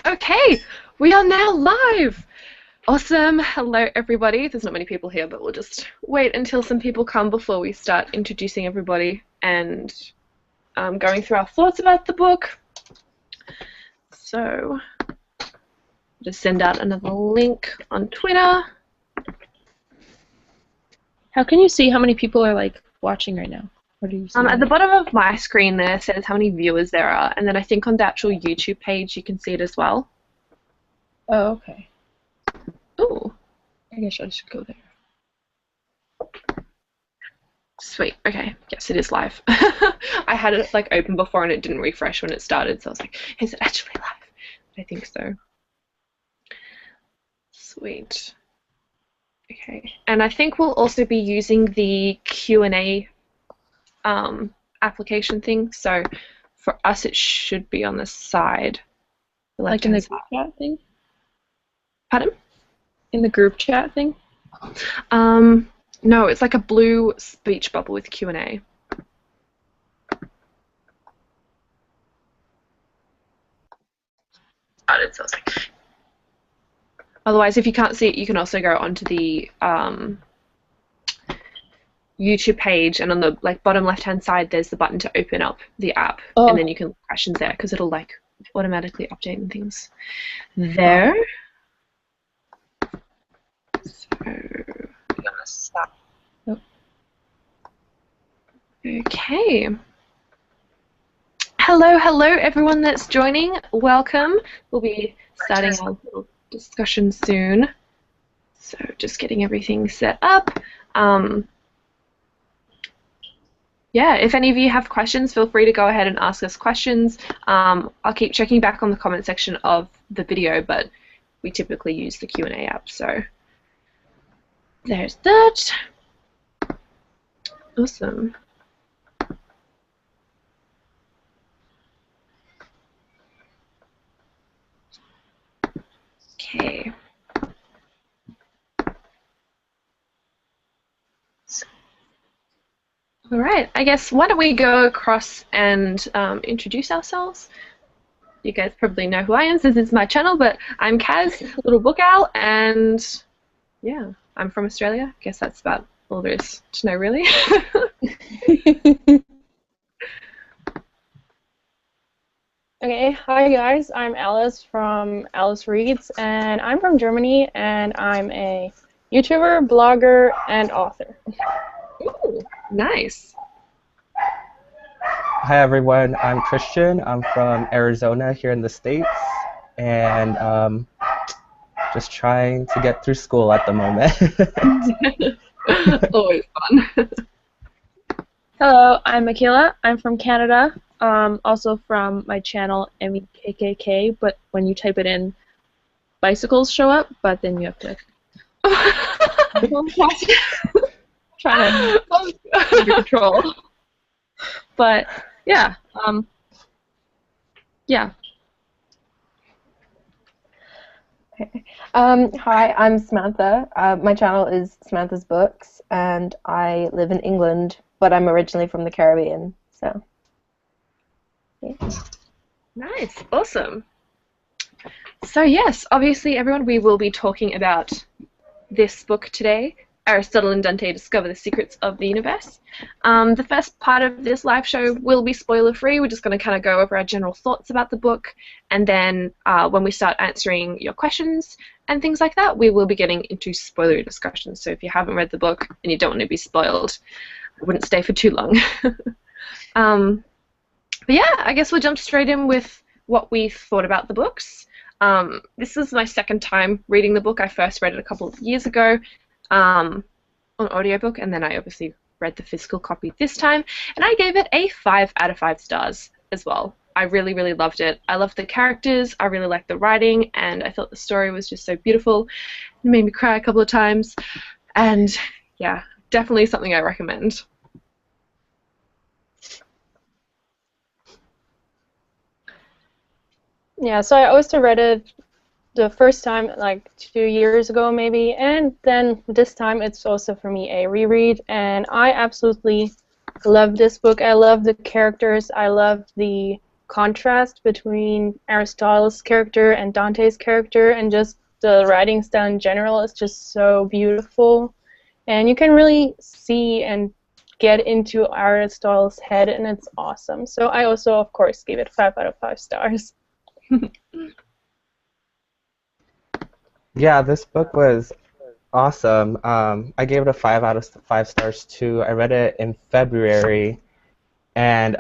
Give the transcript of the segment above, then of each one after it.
Okay, we are now live. Awesome. Hello, everybody. There's not many people here, but we'll just wait until some people come before we start introducing everybody and going through our thoughts about the book. So, just send out another link on Twitter. How can you see how many people are like watching right now? What do you see? At the bottom of my screen there says how many viewers there are, and then I think on the actual YouTube page you can see it as well. Oh, okay. Ooh. I guess I should go there. Sweet. Okay. Yes, it is live. I had it like open before and it didn't refresh when it started, so I was like, is it actually live? I think so. Sweet. Okay. And I think we'll also be using the Q&A application thing. So for us, it should be on the side. Like in the group chat thing? Pardon? In the group chat thing? No, it's like a blue speech bubble with Q&A. Otherwise, if you can't see it, you can also go onto the YouTube page, and on the bottom left-hand side, there's the button to open up the app, and then you can put questions there because it'll automatically update and things there. So I'm gonna stop. Oh. Okay. Hello, everyone that's joining. Welcome. We'll be starting our little discussion soon. So just getting everything set up. Yeah, if any of you have questions, feel free to go ahead and ask us questions. I'll keep checking back on the comment section of the video, but we typically use the Q&A app, so there's that. Awesome. Okay. All right, I guess why don't we go across and introduce ourselves. You guys probably know who I am, since it's my channel, but I'm Kaz, Little Book Owl, and yeah, I'm from Australia. I guess that's about all there is to know, really. Okay, hi guys, I'm Alice from Alice Reads, and I'm from Germany, and I'm a YouTuber, blogger, and author. Ooh, nice. Hi everyone, I'm Christian. I'm from Arizona here in the States, and just trying to get through school at the moment. Always fun. Hello, I'm Michaela. I'm from Canada, also from my channel MEKKK, but when you type it in, bicycles show up, but then you have to trying to under control. But yeah, yeah. Okay. Hi, I'm Samantha. My channel is Samantha's Books, and I live in England, but I'm originally from the Caribbean. So, yeah. Nice, awesome. So yes, obviously, everyone, we will be talking about this book today. Aristotle and Dante discover the secrets of the universe. The first part of this live show will be spoiler-free. We're just going to kind of go over our general thoughts about the book, and then when we start answering your questions and things like that, we will be getting into spoilery discussions. So if you haven't read the book and you don't want to be spoiled, I wouldn't stay for too long. But yeah, I guess we'll jump straight in with what we thought about the books. This is my second time reading the book. I first read it a couple of years ago. On audiobook, and then I obviously read the physical copy this time, and I gave it a 5 out of 5 stars as well. I really, really loved it. I loved the characters, I really liked the writing, and I thought the story was just so beautiful. It made me cry a couple of times, and yeah, definitely something I recommend. Yeah, so I also read it the first time like 2 years ago maybe, and then this time it's also for me a reread, and I absolutely love this book. I love the characters, I love the contrast between Aristotle's character and Dante's character, and just the writing style in general is just so beautiful. And you can really see and get into Aristotle's head, and it's awesome. So I also, of course, gave it 5 out of 5 stars. Yeah, this book was awesome. I gave it a 5 out of 5 stars too. I read it in February, and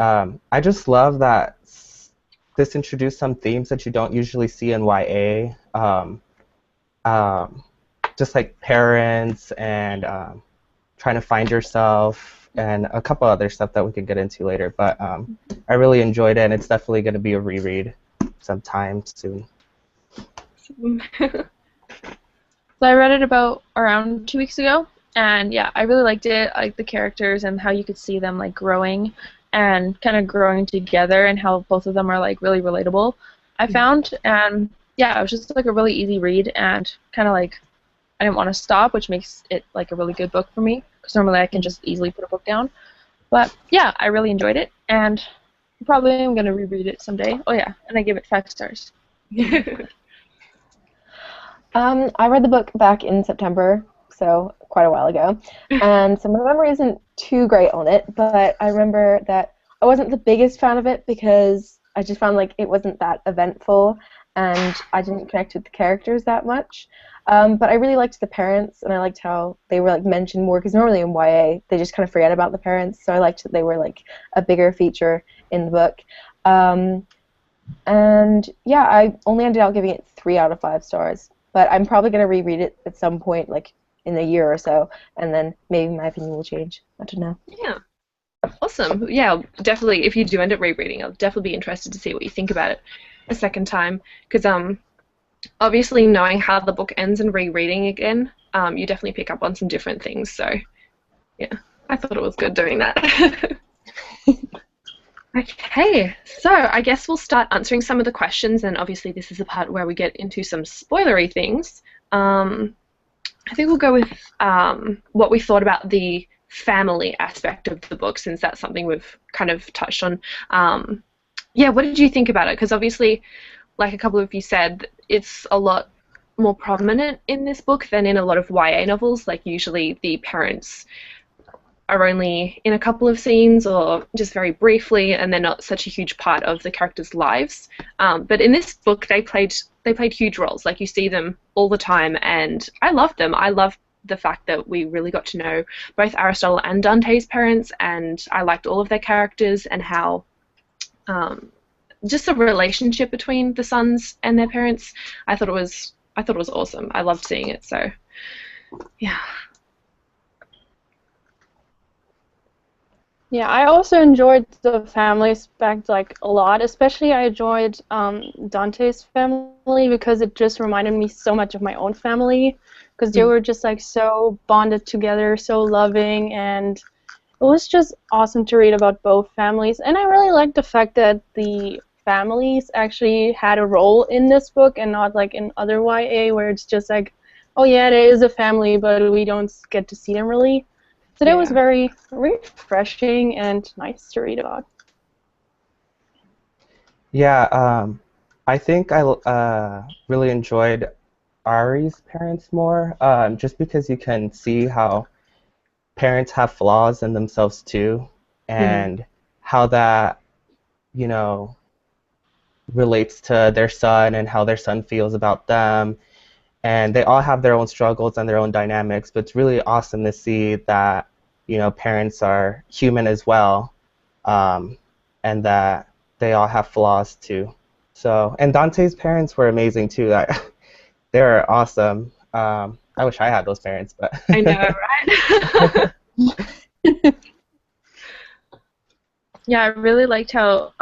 I just love that this introduced some themes that you don't usually see in YA. Just like parents and trying to find yourself and a couple other stuff that we could get into later. But I really enjoyed it, and it's definitely going to be a reread sometime soon. So I read it about around 2 weeks ago, and yeah, I really liked it. I liked the characters and how you could see them like growing and kind of growing together, and how both of them are like really relatable, I found. And yeah, it was just like a really easy read, and kind of like I didn't want to stop, which makes it like a really good book for me, because normally I can just easily put a book down. But yeah, I really enjoyed it, and probably I'm going to reread it someday. Oh yeah, and I give it 5 stars. I read the book back in September, so quite a while ago, and so my memory isn't too great on it, but I remember that I wasn't the biggest fan of it because I just found like it wasn't that eventful, and I didn't connect with the characters that much. But I really liked the parents, and I liked how they were like mentioned more, because normally in YA they just kind of forget about the parents, so I liked that they were like a bigger feature in the book. And yeah, I only ended up giving it 3 out of 5 stars. But I'm probably going to reread it at some point, like in a year or so, and then maybe my opinion will change. I don't know. Yeah. Awesome. Yeah, definitely. If you do end up rereading, I'll definitely be interested to see what you think about it a second time. Because obviously knowing how the book ends and rereading again, you definitely pick up on some different things. So yeah, I thought it was good doing that. Okay, so I guess we'll start answering some of the questions, and obviously this is the part where we get into some spoilery things. I think we'll go with what we thought about the family aspect of the book, since that's something we've kind of touched on. Yeah, what did you think about it? Because obviously, like a couple of you said, it's a lot more prominent in this book than in a lot of YA novels. Like usually the parents are only in a couple of scenes or just very briefly, and they're not such a huge part of the characters' lives. But in this book, they played huge roles. Like you see them all the time, and I loved them. I loved the fact that we really got to know both Aristotle and Dante's parents, and I liked all of their characters and how just the relationship between the sons and their parents. I thought it was awesome. I loved seeing it. So yeah. Yeah, I also enjoyed the family aspect like a lot. Especially I enjoyed Dante's family, because it just reminded me so much of my own family, because they were just like so bonded together, so loving, and it was just awesome to read about both families. And I really liked the fact that the families actually had a role in this book, and not like in other YA where it's just like, oh yeah, there is a family, but we don't get to see them really. So that was very refreshing and nice to read about. Yeah, I think I really enjoyed Ari's parents more, just because you can see how parents have flaws in themselves too, and how that, you know, relates to their son and how their son feels about them. And they all have their own struggles and their own dynamics, but it's really awesome to see that, you know, parents are human as well, and that they all have flaws too. So, and Dante's parents were amazing too. They were awesome. I wish I had those parents, but I know, right? Yeah, I really liked how,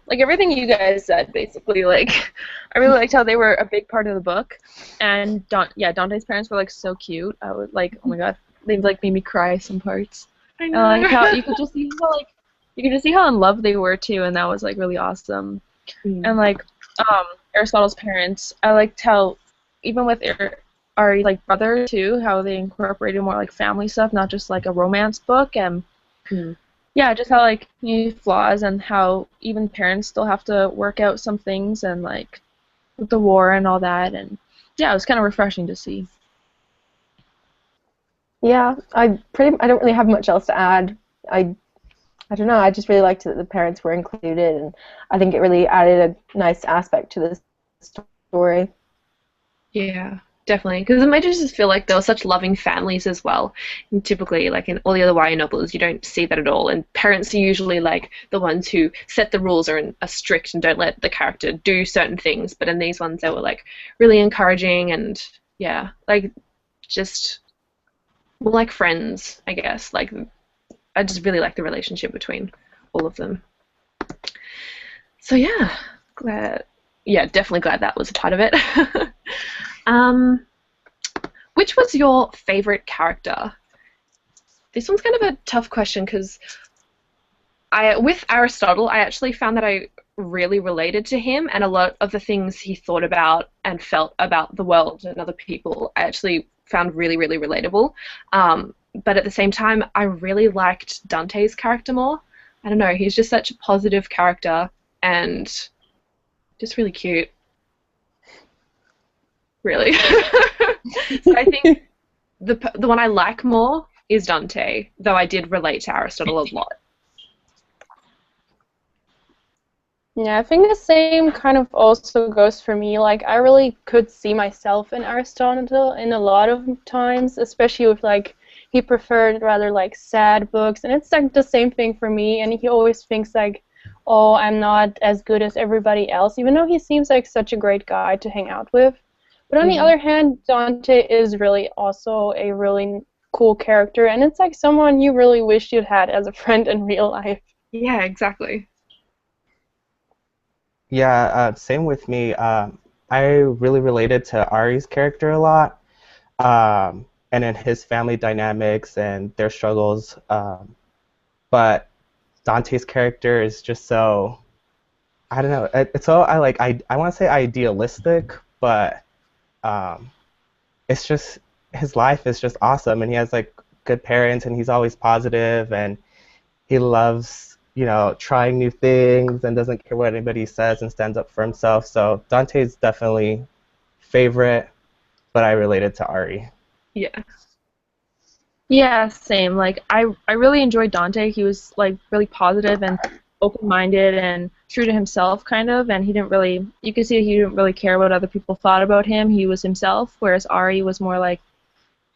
like everything you guys said, basically, like, I really liked how they were a big part of the book, and Dante's parents were like so cute. I was like, oh my god, they like made me cry some parts. I know. And like how you could just see how in love they were too, and that was like really awesome. And like Aristotle's parents, I liked how even with Ari like brother too, how they incorporated more like family stuff, not just like a romance book, and yeah, just how like you flaws and how even parents still have to work out some things and like with the war and all that, and yeah, it was kind of refreshing to see. Yeah, I don't really have much else to add. I don't know. I just really liked that the parents were included, and I think it really added a nice aspect to the story. Yeah, definitely. Because it made it just feel like they were such loving families as well. And typically, like in all the other YA novels, you don't see that at all. And parents are usually like the ones who set the rules or are strict and don't let the character do certain things. But in these ones, they were like really encouraging and yeah, like just more like friends, I guess. Like I just really like the relationship between all of them. So yeah, glad. Yeah, definitely glad that was a part of it. um, which was your favorite character? This one's kind of a tough question because with Aristotle, I actually found that I really related to him and a lot of the things he thought about and felt about the world and other people. I actually found really, really relatable. But at the same time, I really liked Dante's character more. I don't know, he's just such a positive character and just really cute. Really. So I think the one I like more is Dante, though I did relate to Aristotle a lot. Yeah, I think the same kind of also goes for me. Like, I really could see myself in Aristotle in a lot of times, especially with, like, he preferred rather, like, sad books. And it's, like, the same thing for me. And he always thinks, like, oh, I'm not as good as everybody else, even though he seems like such a great guy to hang out with. But on the other hand, Dante is really also a really cool character. And it's, like, someone you really wish you'd had as a friend in real life. Yeah, exactly. Yeah, same with me. I really related to Ari's character a lot, and in his family dynamics and their struggles. But Dante's character is just so, I don't know. It's so I want to say idealistic, but um, it's just his life is just awesome, and he has like good parents, and he's always positive, and he loves, trying new things and doesn't care what anybody says and stands up for himself. So Dante's definitely favorite, but I related to Ari. Yeah. Yeah, same. Like I really enjoyed Dante. He was like really positive and open-minded and true to himself kind of, and he didn't really you could see he didn't really care what other people thought about him. He was himself, whereas Ari was more like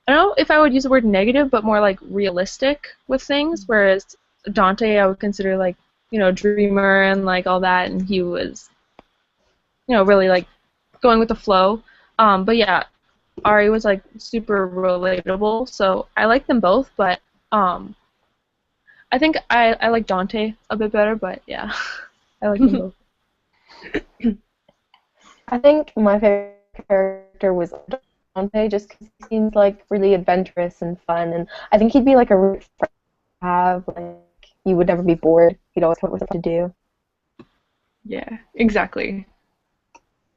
I don't know if I would use the word negative, but more like realistic with things, whereas Dante I would consider like, dreamer and like all that, and he was, really like going with the flow. But yeah, Ari was like super relatable, so I like them both, but I think I like Dante a bit better, but yeah, I like them both. I think my favorite character was Dante, just because he seems like really adventurous and fun, and I think he'd be like a really friend to have. Like you would never be bored. He'd always come up with something to do. Yeah, exactly.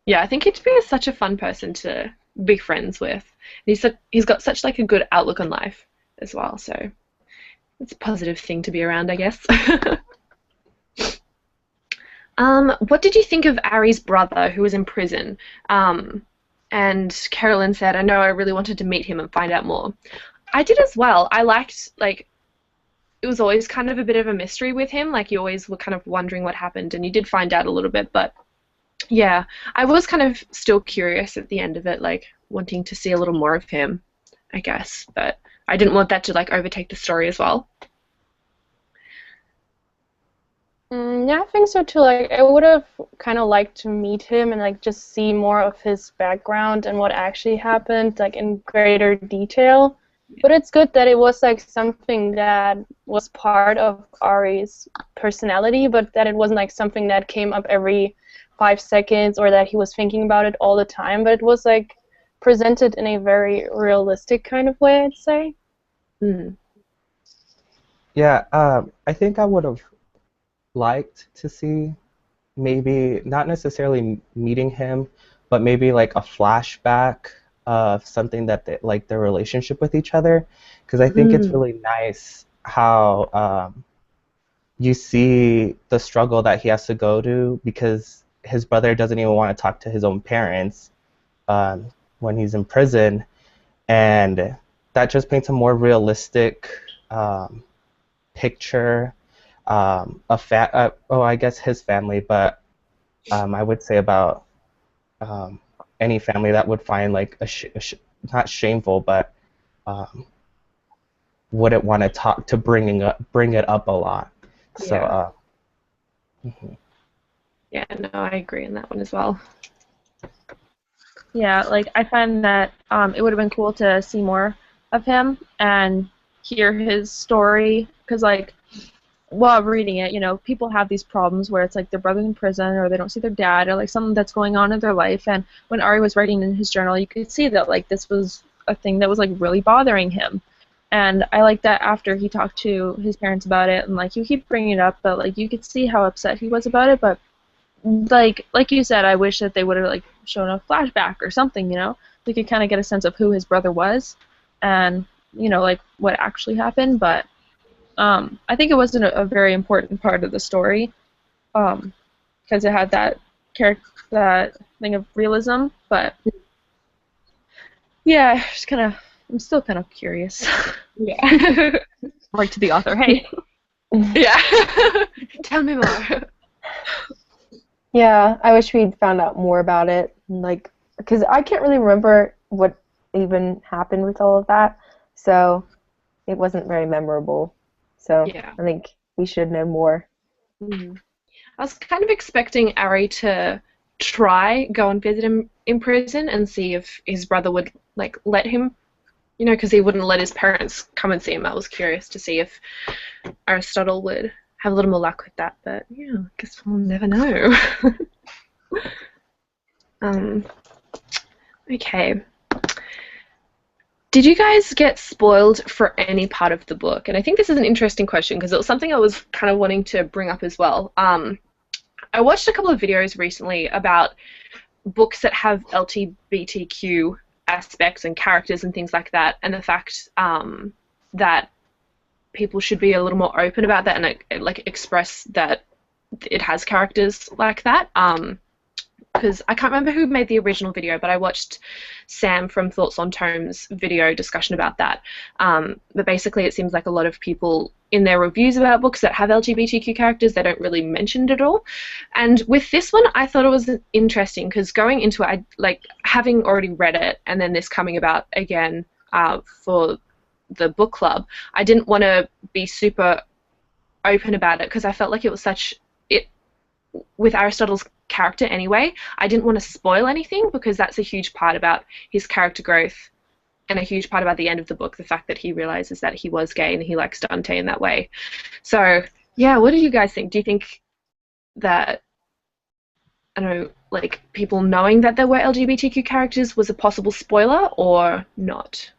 Yeah, I think he'd be such a fun person to be friends with. He's got such like a good outlook on life as well, so it's a positive thing to be around, I guess. What did you think of Ari's brother who was in prison? And Carolyn said, I know I really wanted to meet him and find out more. I did as well. I liked, like, it was always kind of a bit of a mystery with him. Like, you always were kind of wondering what happened, and you did find out a little bit, but yeah, I was kind of still curious at the end of it, like, wanting to see a little more of him, I guess, but I didn't want that to, like, overtake the story as well. Yeah, I think so too. Like, I would have kind of liked to meet him and like just see more of his background and what actually happened, like in greater detail. But it's good that it was like something that was part of Ari's personality, but that it wasn't like something that came up every 5 seconds or that he was thinking about it all the time. But it was like presented in a very realistic kind of way, I'd say. Mm. Yeah, I think I would have liked to see maybe not necessarily meeting him, but maybe like a flashback of something that like their relationship with each other, because I think it's really nice how you see the struggle that he has to go to because his brother doesn't even want to talk to his own parents um, when he's in prison, and that just paints a more realistic picture I guess his family, but I would say about any family that would find like not shameful, but wouldn't want to talk to bring it up a lot. So mhm. Yeah, no, I agree on that one as well. Yeah, like I find that it would have been cool to see more of him and hear his story, because like while reading it, you know, people have these problems where it's like their brother's in prison or they don't see their dad or like something that's going on in their life. And when Ari was writing in his journal, you could see that like this was a thing that was like really bothering him. And I like that after he talked to his parents about it, and like you keep bringing it up, but like you could see how upset he was about it. But like you said, I wish that they would have like shown a flashback or something, you know, we could kind of get a sense of who his brother was and, you know, like what actually happened. But I think it wasn't a very important part of the story because it had that that thing of realism. But yeah, I'm still kind of curious. Yeah. Like to the author, hey. Yeah. Tell me more. Yeah, I wish we'd found out more about it, like, because I can't really remember what even happened with all of that, so it wasn't very memorable. So Yeah. I think we should know more. I was kind of expecting Ari to go and visit him in prison and see if his brother would like let him, you know, because he wouldn't let his parents come and see him. I was curious to see if Aristotle would have a little more luck with that, but yeah, I guess we'll never know. Okay. Did you guys get spoiled for any part of the book? And I think this is an interesting question because it was something I was kind of wanting to bring up as well. I watched a couple of videos recently about books that have LGBTQ aspects and characters and things like that, and the fact that people should be a little more open about that and like express that it has characters like that. Because I can't remember who made the original video, but I watched Sam from Thoughts on Tome's video discussion about that. But basically it seems like a lot of people in their reviews about books that have LGBTQ characters, they don't really mention it at all. And with this one, I thought it was interesting because going into it, like having already read it and then this coming about again for the book club, I didn't want to be super open about it because I felt like it was with Aristotle's character anyway, I didn't want to spoil anything because that's a huge part about his character growth and a huge part about the end of the book, the fact that he realizes that he was gay and he likes Dante in that way. So yeah, what do you guys think? Do you think that, I don't know, like people knowing that there were LGBTQ characters was a possible spoiler or not?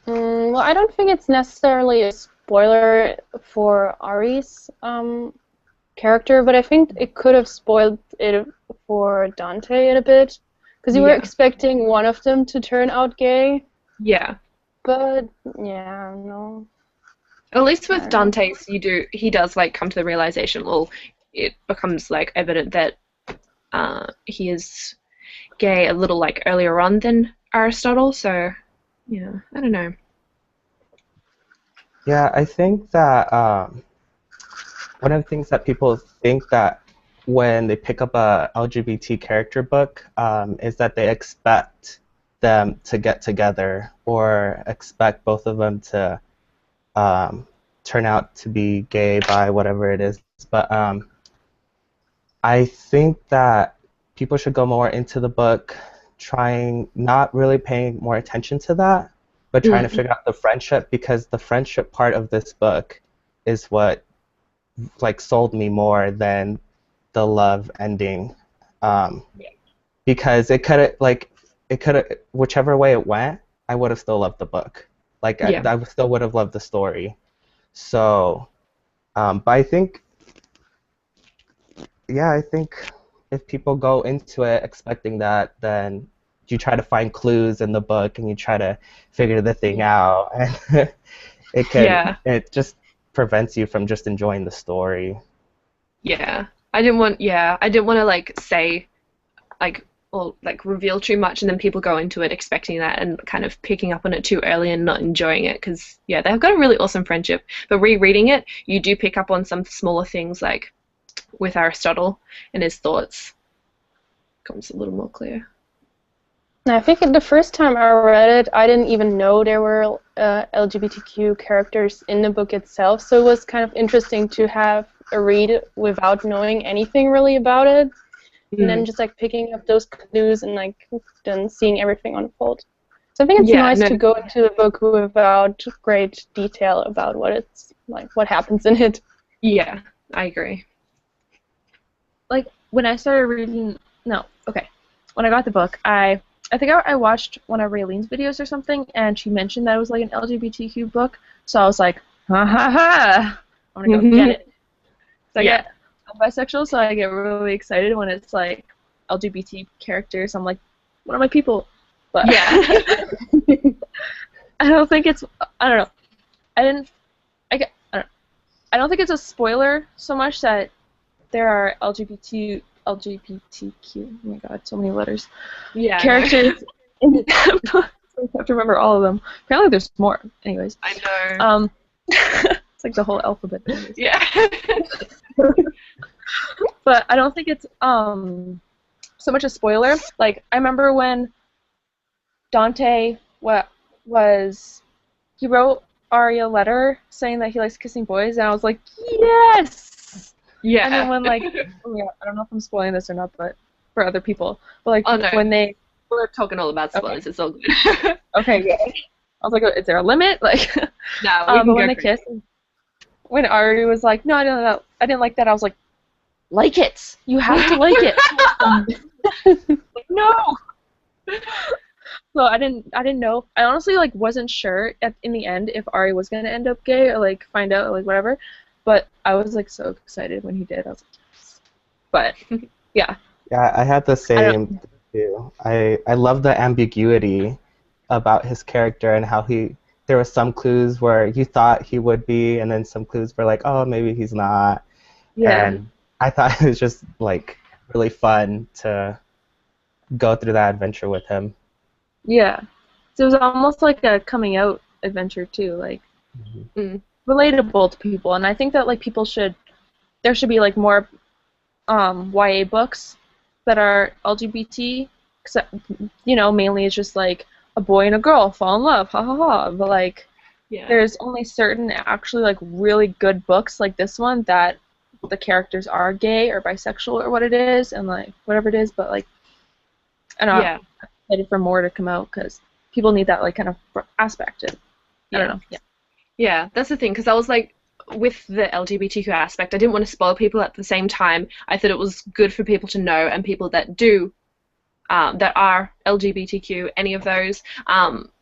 Well, I don't think it's necessarily a spoiler for Ari's character, but I think it could have spoiled it for Dante a bit, because you were expecting one of them to turn out gay. Yeah. But yeah, no. At least with Dante's, he does like come to the realization. Well, it becomes like evident that he is gay a little like earlier on than Aristotle. So yeah, I don't know. Yeah, I think that one of the things that people think that when they pick up a LGBT character book is that they expect them to get together or expect both of them to turn out to be gay, bi, whatever it is. But I think that people should go more into the book not really paying more attention to that, but trying to figure out the friendship, because the friendship part of this book is what like sold me more than the love ending, because it could have whichever way it went, I would have still loved the book. Like I still would have loved the story. So, but I think if people go into it expecting that, then you try to find clues in the book and you try to figure the thing out, and it just prevents you from just enjoying the story. Yeah. I didn't want to like say like or like reveal too much and then people go into it expecting that and kind of picking up on it too early and not enjoying it because yeah, they've got a really awesome friendship. But rereading it, you do pick up on some smaller things like with Aristotle and his thoughts becomes a little more clear. I think the first time I read it, I didn't even know there were LGBTQ characters in the book itself, so it was kind of interesting to have a read without knowing anything really about it, and then just like picking up those clues and like then seeing everything unfold. So I think it's nice to go into the book without great detail about what it's like, what happens in it. Yeah, I agree. Like when I started reading, when I got the book, I think I watched one of Raylene's videos or something, and she mentioned that it was like an LGBTQ book, so I was like, ha ha ha, I'm gonna go get it. So I'm bisexual, so I get really excited when it's like LGBT characters. I'm like, what are my people? But yeah, I don't think it's. I don't know. I don't. I don't think it's a spoiler so much that there are LGBTQ. Oh my god, so many letters. Yeah. Characters in the book. I have to remember all of them. Apparently there's more. Anyways. I know. It's like the whole alphabet. Yeah. But I don't think it's so much a spoiler. Like I remember when Dante he wrote Ari a letter saying that he likes kissing boys, and I was like, yes. Yeah. And then when like, I don't know if I'm spoiling this or not, but for other people, but like when we're talking all about spoilers, it's all good. Okay, good. I was like, is there a limit? Like, no, but when they kiss, when Ari was like, no, I didn't like that. I was like it. You have to like it. No. So I didn't know. I honestly like wasn't sure in the end if Ari was gonna end up gay or like find out or like whatever. But I was like so excited when he did. I was like, yes. But yeah. Yeah, I had the same too. I love the ambiguity about his character and how there were some clues where you thought he would be, and then some clues were like, oh, maybe he's not. Yeah. And I thought it was just like really fun to go through that adventure with him. Yeah. So it was almost like a coming out adventure too, like relatable to people. And I think that like there should be like more YA books that are LGBT, except, mainly it's just like a boy and a girl fall in love, ha ha ha. But like, there's only certain actually like really good books like this one that the characters are gay or bisexual or what it is, and like whatever it is. But like, I'm excited for more to come out because people need that like kind of aspect. I don't know. Yeah. Yeah, that's the thing, because I was like, with the LGBTQ aspect, I didn't want to spoil people at the same time. I thought it was good for people to know, and people that that are LGBTQ, any of those,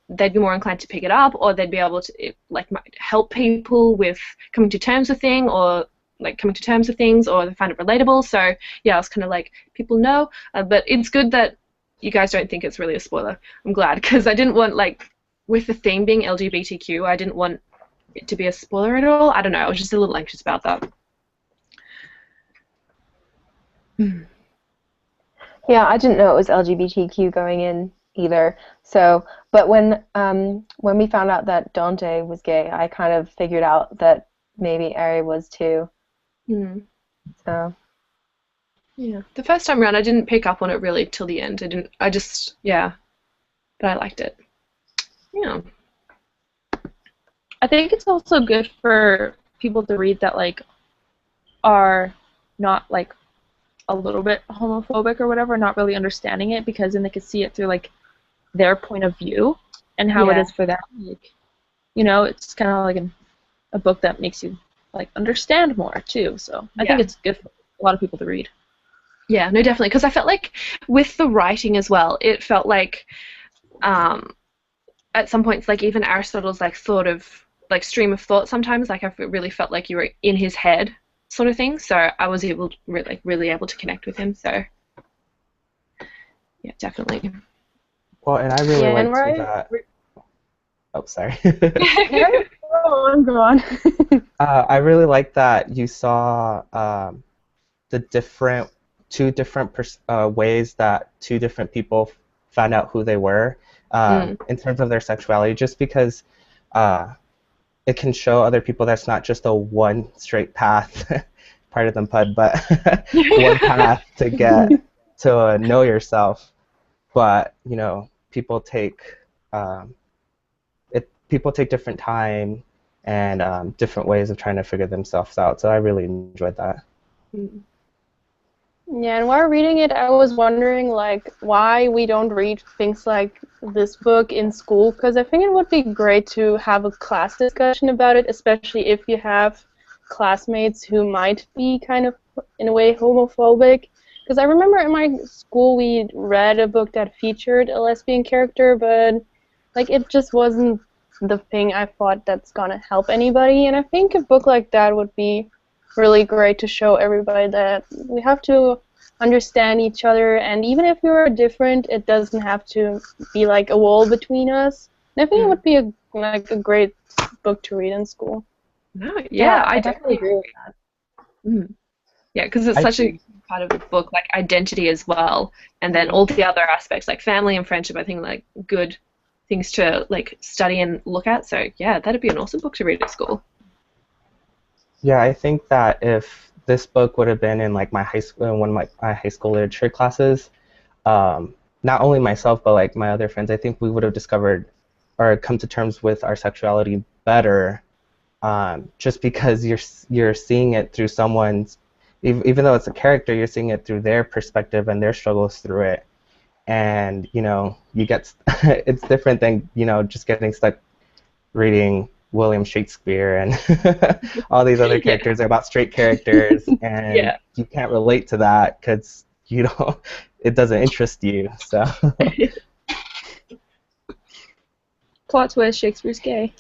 they'd be more inclined to pick it up, or they'd be able to like help people with coming to terms with things, or they find it relatable. So yeah, I was kind of like, people know, but it's good that you guys don't think it's really a spoiler. I'm glad, because I didn't want, like, with the theme being LGBTQ, I didn't want it to be a spoiler at all. I don't know, I was just a little anxious about that. Yeah, I didn't know it was LGBTQ going in either. So, but when we found out that Dante was gay, I kind of figured out that maybe Ari was too. So. Yeah, the first time around I didn't pick up on it really till the end. But I liked it. Yeah. I think it's also good for people to read that like are not like a little bit homophobic or whatever, not really understanding it, because then they could see it through like their point of view and how it is for them. Like, it's kind of like a book that makes you like understand more too. So I think it's good for a lot of people to read. Yeah, no, definitely, because I felt like with the writing as well, it felt like at some points, like even Aristotle's like sort of like stream of thought sometimes, like I really felt like you were in his head sort of thing, so I was really able to connect with him, so yeah, definitely. Well, and I really liked that. Oh, sorry. What Go on. I really like that you saw the two different ways that two different people found out who they were in terms of their sexuality, just because it can show other people that's not just a one straight path, part of them pud, but one path to get to know yourself. But people take people take different time and different ways of trying to figure themselves out. So I really enjoyed that. Yeah, and while reading it, I was wondering like why we don't read things like this book in school, because I think it would be great to have a class discussion about it, especially if you have classmates who might be kind of in a way homophobic. Because I remember in my school we read a book that featured a lesbian character, but like it just wasn't the thing I thought that's gonna help anybody, and I think a book like that would be really great to show everybody that we have to understand each other, and even if we are different, it doesn't have to be like a wall between us. And I think it would be a great book to read in school. No, yeah, I definitely agree with that. Yeah, because it's such a part of the book, like identity as well, and then all the other aspects like family and friendship. I think like good things to like study and look at. So yeah, that'd be an awesome book to read at school. Yeah, I think that if this book would have been in like my high school, in one of my high school literature classes, not only myself but like my other friends, I think we would have discovered or come to terms with our sexuality better, just because you're seeing it through someone's, even though it's a character, you're seeing it through their perspective and their struggles through it, and you get it's different than just getting stuck reading William Shakespeare and all these other characters are about straight characters, and you can't relate to that because it doesn't interest you. So Plot twist: Shakespeare's gay.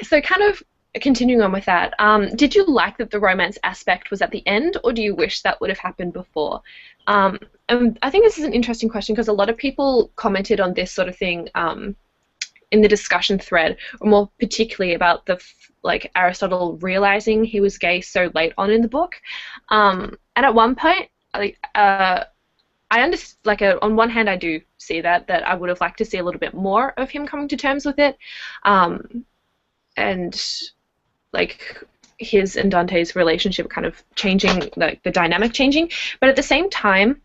So kind of continuing on with that, did you like that the romance aspect was at the end, or do you wish that would have happened before? And I think this is an interesting question because a lot of people commented on this sort of thing in the discussion thread, or more particularly about like Aristotle realizing he was gay so late on in the book. And at one point, I understand. Like on one hand, I do see that I would have liked to see a little bit more of him coming to terms with it, and like his and Dante's relationship kind of changing, like the dynamic changing. But at the same time,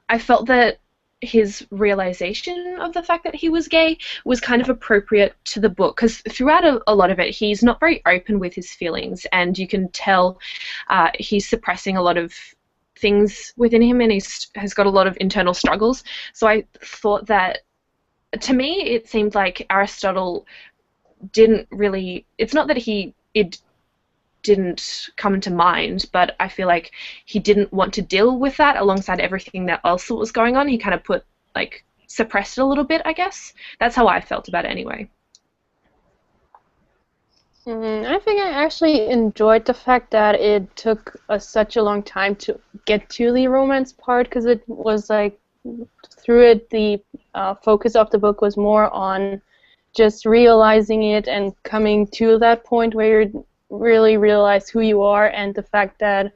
I felt that his realization of the fact that he was gay was kind of appropriate to the book, because throughout a lot of it, he's not very open with his feelings, and you can tell he's suppressing a lot of things within him, and has got a lot of internal struggles. So I thought that, to me, it seemed like Aristotle didn't really, it's not that it didn't come to mind, but I feel like he didn't want to deal with that alongside everything that else that was going on. He kind of suppressed it a little bit, I guess. That's how I felt about it anyway. I think I actually enjoyed the fact that it took us such a long time to get to the romance part, because it was like, through it, the focus of the book was more on just realizing it and coming to that point where you really realize who you are, and the fact that,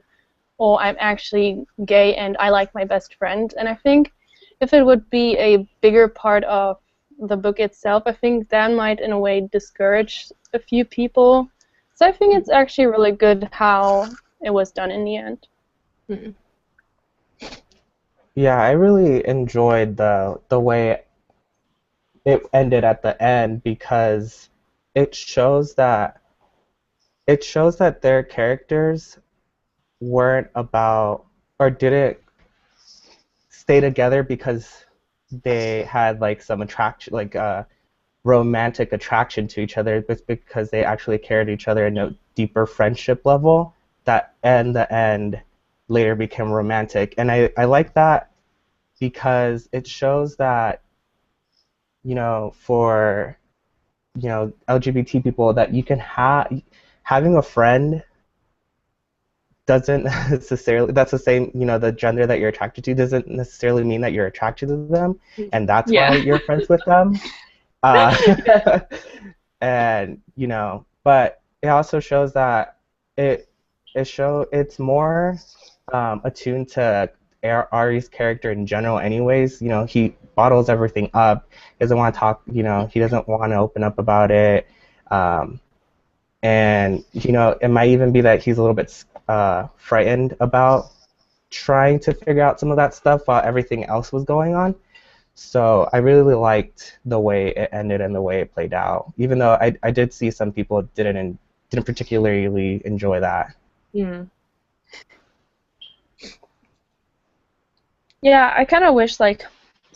oh, I'm actually gay and I like my best friend. And I think if it would be a bigger part of the book itself, I think that might in a way discourage a few people. So I think it's actually really good how it was done in the end. Yeah, I really enjoyed the way it ended at the end, because it shows that their characters weren't about, or didn't stay together because they had like some attraction, like romantic attraction to each other, but because they actually cared each other in a deeper friendship level that in the end later became romantic. And I like that because it shows that for LGBT people, that you can having a friend doesn't necessarily, that's the same, the gender that you're attracted to doesn't necessarily mean that you're attracted to them, and that's why Yeah. you're friends with them. And but it also shows that it's more attuned to Ari's character in general anyways. He bottles everything up, doesn't want to talk, he doesn't want to open up about it. And it might even be that he's a little bit frightened about trying to figure out some of that stuff while everything else was going on. So I really liked the way it ended and the way it played out, even though I did see some people didn't particularly enjoy that. Yeah, I kind of wish, I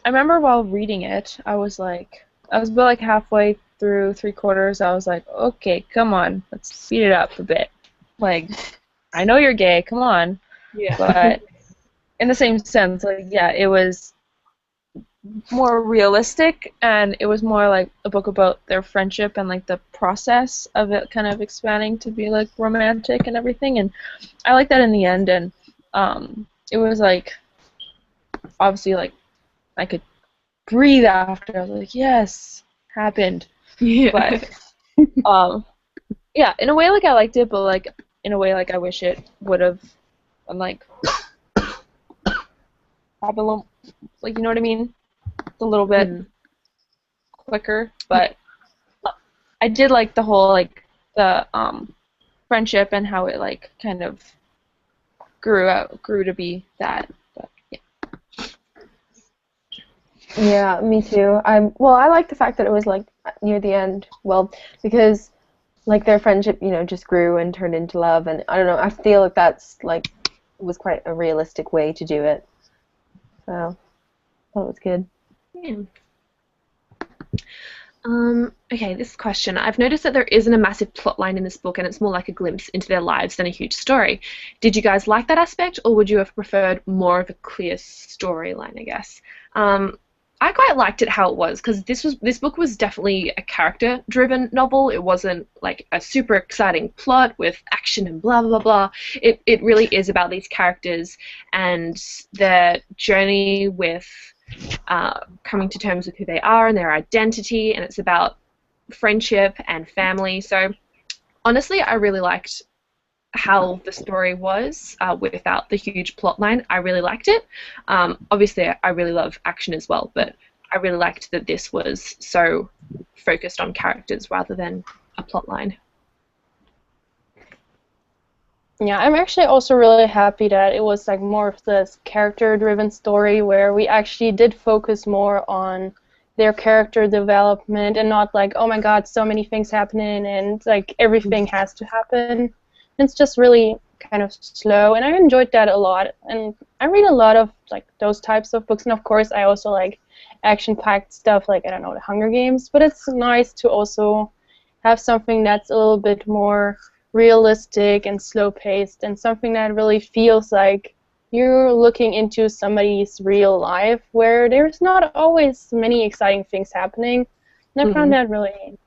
remember while reading it, I was about halfway through, 3/4, I was like, okay, come on, let's speed it up a bit. I know you're gay, come on. Yeah. But in the same sense, it was more realistic, and it was more like a book about their friendship and the process of it kind of expanding to be romantic and everything, and I like that in the end. And it was obviously I could breathe after. I was like, yes, happened. Yeah. But yeah, in a way I liked it, but in a way I wish it would have been probably you know what I mean? A little bit quicker, but I did like the whole the friendship and how it kind of grew to be that. But yeah. Yeah, me too. I like the fact that it was near the end. Well, because their friendship, just grew and turned into love, and I don't know. I feel like that's was quite a realistic way to do it. So I thought it was good. Yeah. Okay, this question. I've noticed that there isn't a massive plot line in this book, and it's more like a glimpse into their lives than a huge story. Did you guys like that aspect, or would you have preferred more of a clear storyline, I guess? I quite liked it how it was, because this book was definitely a character-driven novel. It wasn't a super exciting plot with action and blah blah blah. It really is about these characters and their journey with coming to terms with who they are and their identity, and it's about friendship and family. So honestly, I really liked how the story was without the huge plot line. I really liked it. Obviously, I really love action as well, but I really liked that this was so focused on characters rather than a plot line. Yeah, I'm actually also really happy that it was more of this character-driven story where we actually did focus more on their character development and not oh my god, so many things happening and everything has to happen. It's just really kind of slow, and I enjoyed that a lot. And I read a lot of those types of books, and of course I also like action-packed stuff I don't know, the Hunger Games, but it's nice to also have something that's a little bit more realistic and slow-paced, and something that really feels like you're looking into somebody's real life where there's not always many exciting things happening. And I found that really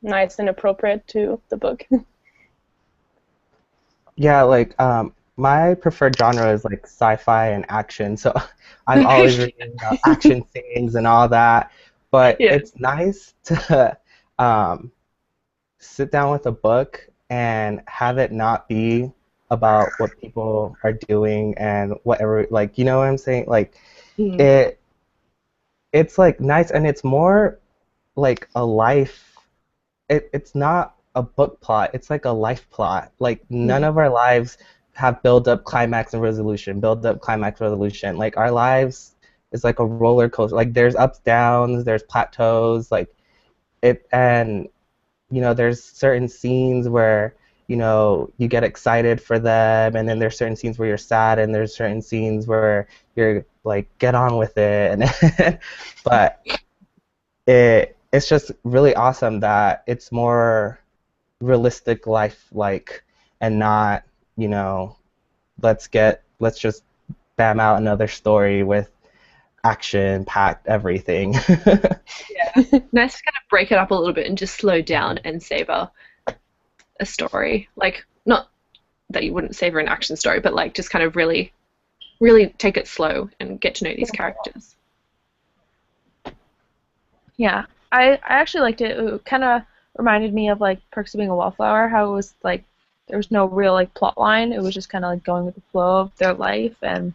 nice and appropriate to the book. Yeah, my preferred genre is sci-fi and action, so I'm always reading action scenes and all that. But it's nice to sit down with a book and have it not be about what people are doing and whatever, you know what I'm saying? It's nice, and it's more a life. It's not a book plot, it's a life plot. None of our lives have build up, climax, and resolution, build up, climax, resolution. Our lives is a roller coaster. There's ups, downs, there's plateaus, and there's certain scenes where you get excited for them, and then there's certain scenes where you're sad, and there's certain scenes where you're get on with it. And but it's just really awesome that it's more realistic life and not let's just bam out another story with action packed everything. Yeah, nice to kind of break it up a little bit and just slow down and savor a story. Not that you wouldn't savor an action story, but like just kind of really, really take it slow and get to know these characters. Yeah, I actually liked it. It kind of reminded me of like Perks of Being a Wallflower, how it was like there was no real like plot line. It was just kind of like going with the flow of their life, and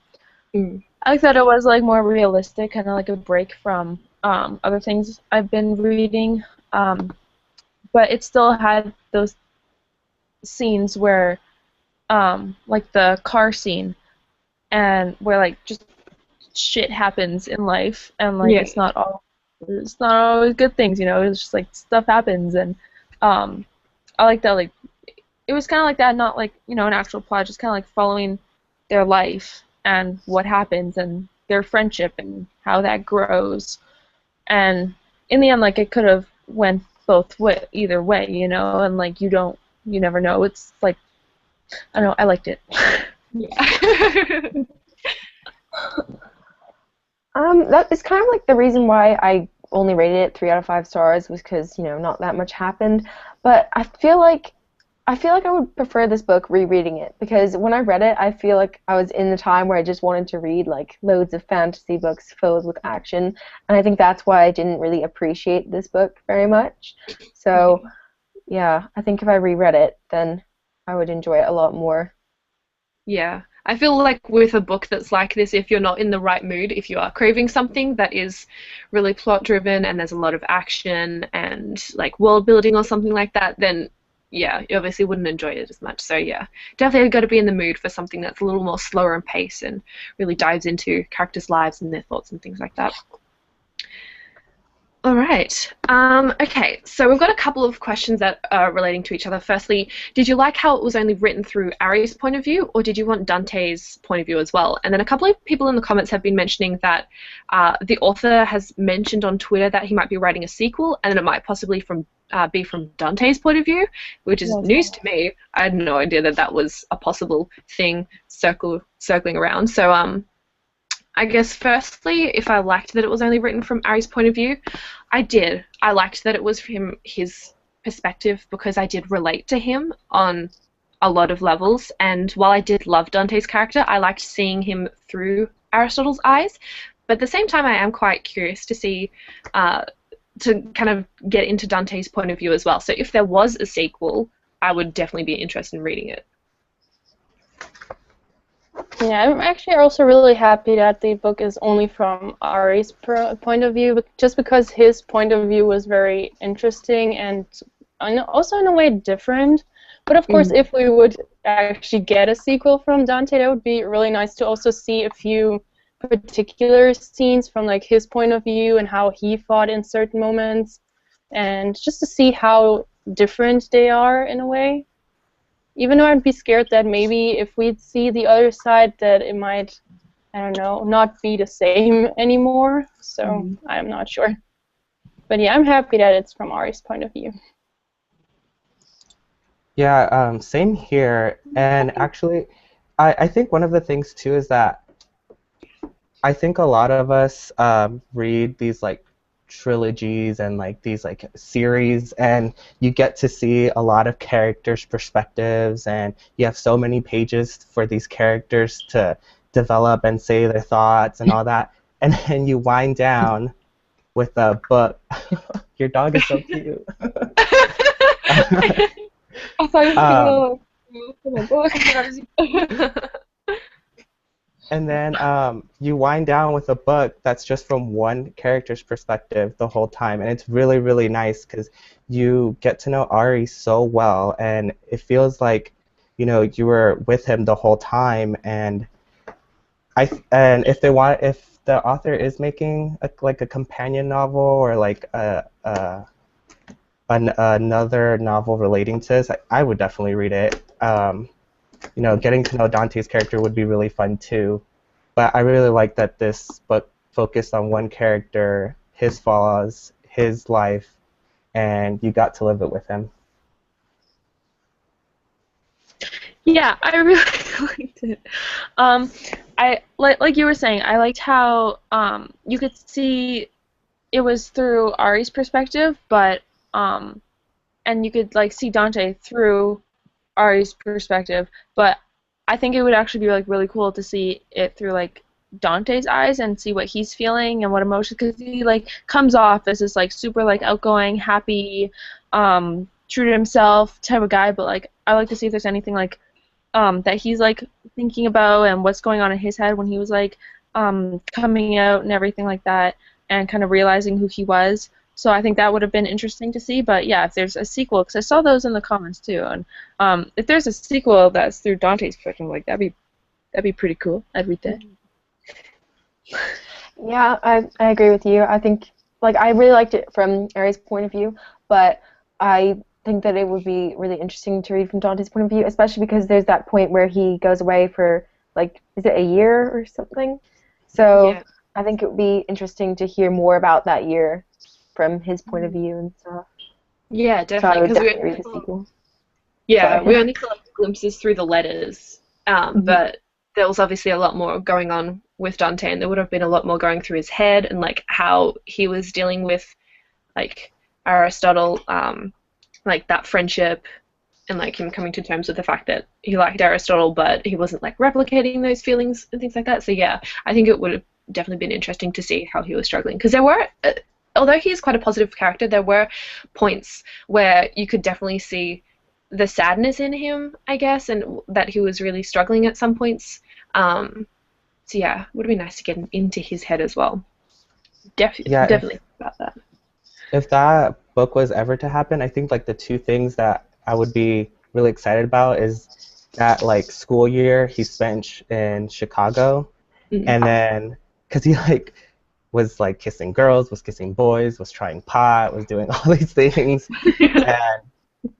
I like that it was like more realistic, kind of like a break from other things I've been reading. But it still had those scenes where, like the car scene, and where like just shit happens in life, and like it's not always good things, you know. It's just like stuff happens, and I like that. Like it was kind of like that, not like, you know, an actual plot, just kind of like following their life and what happens and their friendship and how that grows. And in the end, like it could have went either way, you know, and like you never know. It's like, I don't know, I liked it. Yeah. That is kind of like the reason why I only rated it 3 out of 5 stars, was because, you know, not that much happened. But I feel like I would prefer this book rereading it, because when I read it, I feel like I was in the time where I just wanted to read like loads of fantasy books filled with action, and I think that's why I didn't really appreciate this book very much. So, yeah, I think if I reread it, then I would enjoy it a lot more. Yeah. I feel like with a book that's like this, if you're not in the right mood, if you are craving something that is really plot driven and there's a lot of action and like world building or something like that, then yeah, you obviously wouldn't enjoy it as much. So yeah, definitely got to be in the mood for something that's a little more slower in pace and really dives into characters' lives and their thoughts and things like that. All right. Okay, so we've got a couple of questions that are relating to each other. Firstly, did you like how it was only written through Ari's point of view, or did you want Dante's point of view as well? And then a couple of people in the comments have been mentioning that the author has mentioned on Twitter that he might be writing a sequel, and then it might possibly be from Dante's point of view, which is news to me. I had no idea that that was a possible thing circling around. So I guess firstly, if I liked that it was only written from Ari's point of view, I did. I liked that it was from his perspective because I did relate to him on a lot of levels, and while I did love Dante's character, I liked seeing him through Aristotle's eyes, but at the same time I am quite curious to see, to kind of get into Dante's point of view as well. So if there was a sequel, I would definitely be interested in reading it. Yeah, I'm actually also really happy that the book is only from Ari's point of view, just because his point of view was very interesting and also in a way different. But of course, if we would actually get a sequel from Dante, that would be really nice to also see a few particular scenes from like his point of view and how he fought in certain moments, and just to see how different they are in a way. Even though I'd be scared that maybe if we'd see the other side, that it might, I don't know, not be the same anymore. So I'm not sure. But yeah, I'm happy that it's from Ari's point of view. Yeah, same here. And actually, I think one of the things too is that I think a lot of us read these like trilogies and like these like series, and you get to see a lot of characters' perspectives, and you have so many pages for these characters to develop and say their thoughts and all that, and then you wind down with a book. Your dog is so cute. I thought you were going to my book. And then you wind down with a book that's just from one character's perspective the whole time, and it's really, really nice because you get to know Ari so well, and it feels like, you know, you were with him the whole time. And if the author is making like a companion novel or like another novel relating to this, I would definitely read it. You know, getting to know Dante's character would be really fun too. But I really like that this book focused on one character, his flaws, his life, and you got to live it with him. Yeah, I really liked it. I like you were saying, I liked how you could see it was through Ari's perspective, but and you could like see Dante through Ari's perspective, but I think it would actually be like really cool to see it through like Dante's eyes and see what he's feeling and what emotions, because he like comes off as this like super like outgoing, happy, true to himself type of guy, but like I like to see if there's anything like that he's like thinking about and what's going on in his head when he was like coming out and everything like that, and kind of realizing who he was. So I think that would have been interesting to see. But yeah, if there's a sequel, because I saw those in the comments too, and if there's a sequel that's through Dante's perspective, like that'd be pretty cool. I'd read that. Yeah, I agree with you. I think, like, I really liked it from Ari's point of view, but I think that it would be really interesting to read from Dante's point of view, especially because there's that point where he goes away for, like, is it a year or something? So Yeah. I think it would be interesting to hear more about that year from his point of view and stuff. Yeah, So I definitely. would Because definitely read the sequel. yeah, Sorry. we only got glimpses through the letters, but there was obviously a lot more going on with Dante, and there would have been a lot more going through his head and like how he was dealing with like Aristotle, like that friendship, and like him coming to terms with the fact that he liked Aristotle, but he wasn't like replicating those feelings and things like that. So yeah, I think it would have definitely been interesting to see how he was struggling, because there were. Although he's quite a positive character, there were points where you could definitely see the sadness in him, I guess, and that he was really struggling at some points. So yeah, it would be nice to get into his head as well. Yeah, Definitely about that. if that book was ever to happen, I think like the two things that I would be really excited about is that like school year he spent in Chicago, and then because he like was like kissing girls, was kissing boys, was trying pot, was doing all these things, and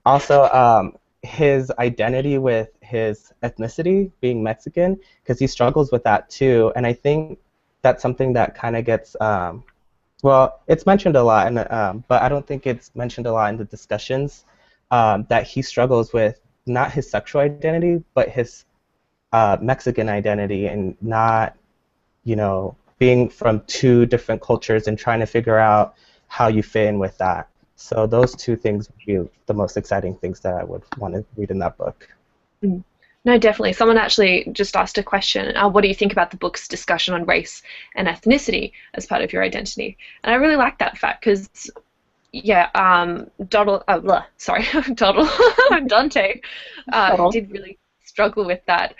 also his identity with his ethnicity, being Mexican, because he struggles with that too, and I think that's something that kind of gets well, it's mentioned a lot, but I don't think it's mentioned a lot in the discussions, that he struggles with not his sexual identity, but his Mexican identity, and not, being from two different cultures and trying to figure out how you fit in with that. So those two things would be the most exciting things that I would want to read in that book. No, definitely. Someone actually just asked a question. What do you think about the book's discussion on race and ethnicity as part of your identity? And I really like that fact because, yeah, Dante did really struggle with that.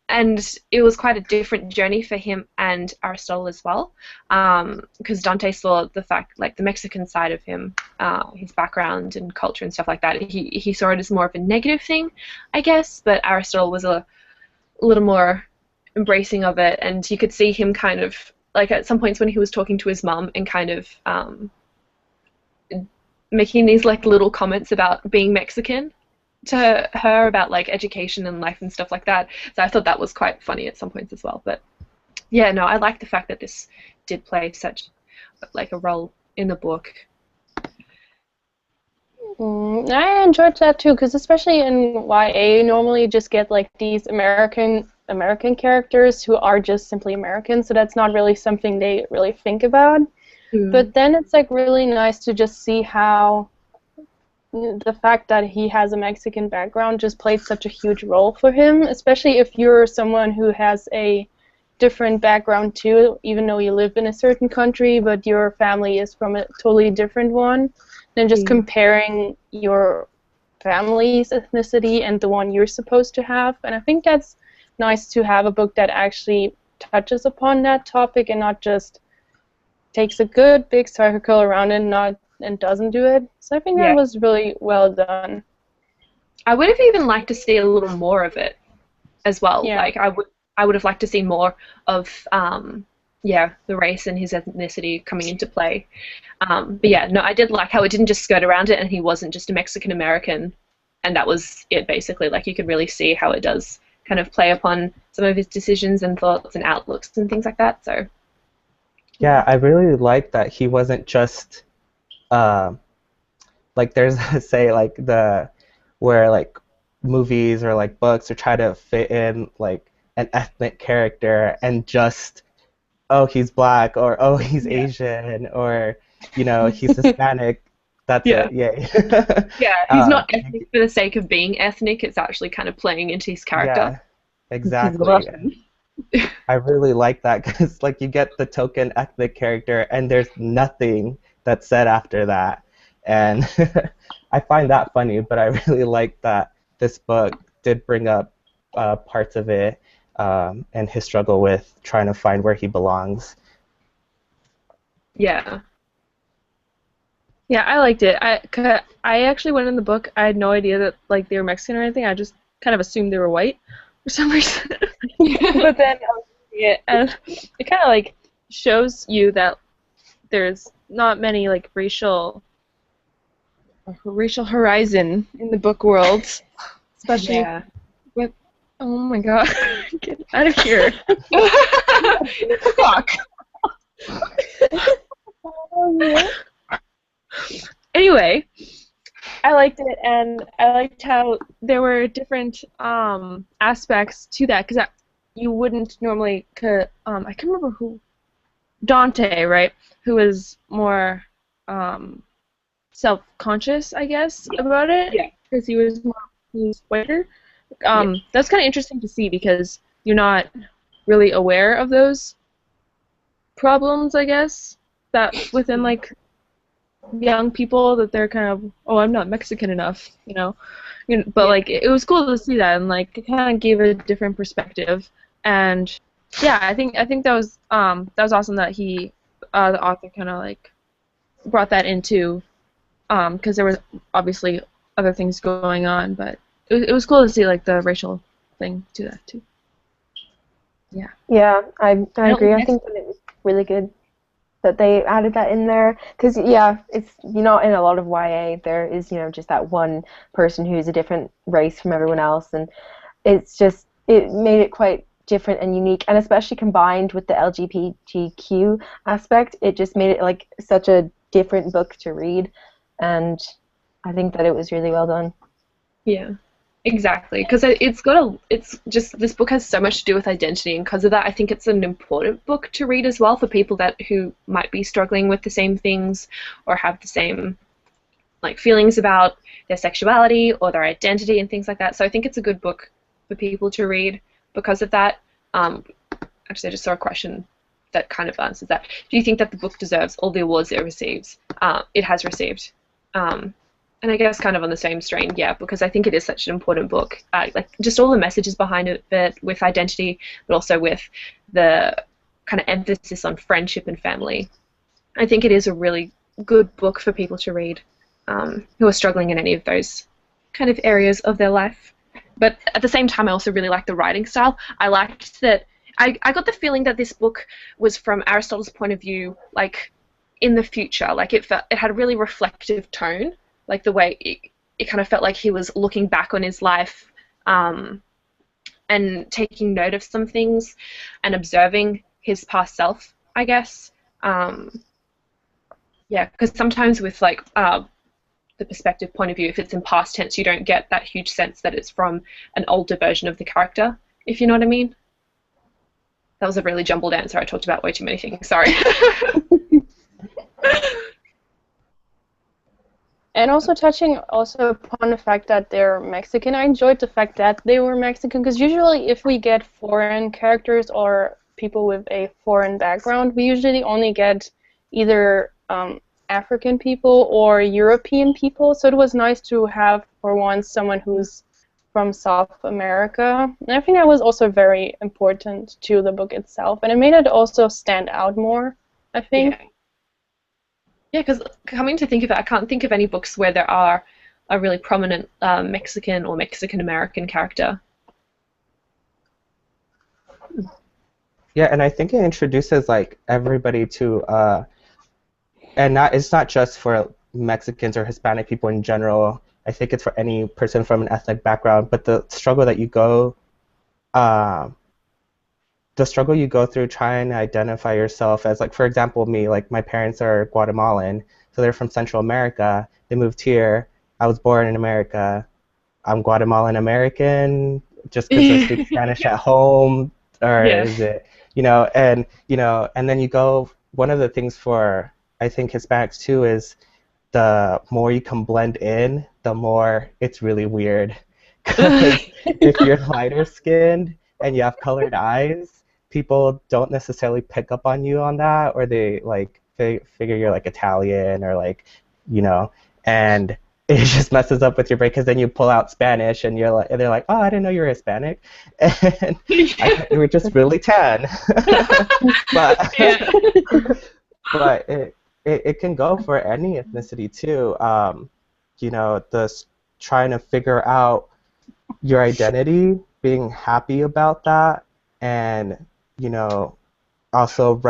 And it was quite a different journey for him and Aristotle as well, because Dante saw the fact, like the Mexican side of him, his background and culture and stuff like that. He saw it as more of a negative thing, I guess, but Aristotle was a little more embracing of it, and you could see him kind of, like at some points when he was talking to his mum and kind of making these like little comments about being Mexican to her about like education and life and stuff like that. So I thought that was quite funny at some points as well. But yeah, no, I like the fact that this did play such like a role in the book. I enjoyed that too, because especially in YA, you normally just get like these American characters who are just simply American, so that's not really something they really think about. But then it's like really nice to just see how the fact that he has a Mexican background just played such a huge role for him, especially if you're someone who has a different background too, even though you live in a certain country, but your family is from a totally different one. Then just comparing your family's ethnicity and the one you're supposed to have. And I think that's nice to have a book that actually touches upon that topic and not just takes a good big circle around it and doesn't do it. So I think that was really well done. I would have even liked to see a little more of it as well. Yeah. Like I would have liked to see more of the race and his ethnicity coming into play. But yeah, no, I did like how it didn't just skirt around it and he wasn't just a Mexican American and that was it basically. Like you could really see how it does kind of play upon some of his decisions and thoughts and outlooks and things like that. So yeah, I really like that he wasn't just like there's say like where like movies or like books or try to fit in like an ethnic character and just he's black or he's Asian or he's Hispanic. That's Yeah. it. Yay. Yeah, he's um, not ethnic for the sake of being ethnic. It's actually kind of playing into his character. yeah, He's exactly. Russian. I really like that because like you get the token ethnic character and there's nothing that's said after that. And I find that funny, but I really like that this book did bring up parts of it and his struggle with trying to find where he belongs. Yeah. Yeah, I liked it. I actually went in the book. I had no idea that like they were Mexican or anything. I just kind of assumed they were white for some reason. But then I was reading it, and it kind of like shows you that there's not many like racial horizon in the book world, especially Yeah. with. Oh my god, get out of here! Fuck. Anyway, I liked it, and I liked how there were different aspects to that because you wouldn't normally. I can't remember who. Dante, right? Who was more self-conscious, I guess, about it. Yeah. Because he was whiter. That's kind of interesting to see because you're not really aware of those problems, I guess, that within like young people that they're kind of, oh, I'm not Mexican enough, but like it was cool to see that and like it kind of gave a different perspective. And yeah, I think that was awesome that he the author kind of like brought that into because there was obviously other things going on, but it was cool to see like the racial thing to that too. Yeah. Yeah, I agree. I next- think that it was really good that they added that in there because yeah, it's in a lot of YA there is just that one person who's a different race from everyone else, and it made it quite different and unique, and especially combined with the LGBTQ aspect, it just made it like such a different book to read, and I think that it was really well done. Yeah. Exactly, because this book has so much to do with identity, and because of that, I think it's an important book to read as well for people who might be struggling with the same things or have the same like feelings about their sexuality or their identity and things like that. So I think it's a good book for people to read because of that. Actually, I just saw a question that kind of answers that. Do you think that the book deserves all the awards it receives? It has received. And I guess kind of on the same strain, yeah, because I think it is such an important book. Like just all the messages behind it with identity, but also with the kind of emphasis on friendship and family. I think it is a really good book for people to read who are struggling in any of those kind of areas of their life. But at the same time, I also really like the writing style. I liked that. I got the feeling that this book was from Aristotle's point of view, like in the future. Like it had a really reflective tone. Like the way it kind of felt like he was looking back on his life and taking note of some things and observing his past self, I guess. Yeah, because sometimes with like the perspective point of view, if it's in past tense, you don't get that huge sense that it's from an older version of the character, if you know what I mean. That was a really jumbled answer. I talked about way too many things. Sorry. And also touching upon the fact that they're Mexican, I enjoyed the fact that they were Mexican because usually if we get foreign characters or people with a foreign background, we usually only get either African people or European people. So it was nice to have for once someone who's from South America. And I think that was also very important to the book itself, and it made it also stand out more, I think. Yeah, because coming to think of it, I can't think of any books where there are a really prominent Mexican or Mexican-American character. Yeah, and I think it introduces like everybody to, and it's not just for Mexicans or Hispanic people in general. I think it's for any person from an ethnic background. But the struggle you go through trying to identify yourself as, like, for example, me, like my parents are Guatemalan, so they're from Central America. They moved here. I was born in America. I'm Guatemalan American just because I speak Spanish at home, or is it, and then you go. One of the things for I think Hispanics too is the more you can blend in, the more it's really weird. Because if you're lighter skinned and you have colored eyes, people don't necessarily pick up on you on that, or they like figure you're like Italian or like, you know, and it just messes up with your brain because then you pull out Spanish and you're like, and they're like, oh, I didn't know you were Hispanic, and we're just really tan. but but it can go for any ethnicity too. You know, trying to figure out your identity, being happy about that, and you know, also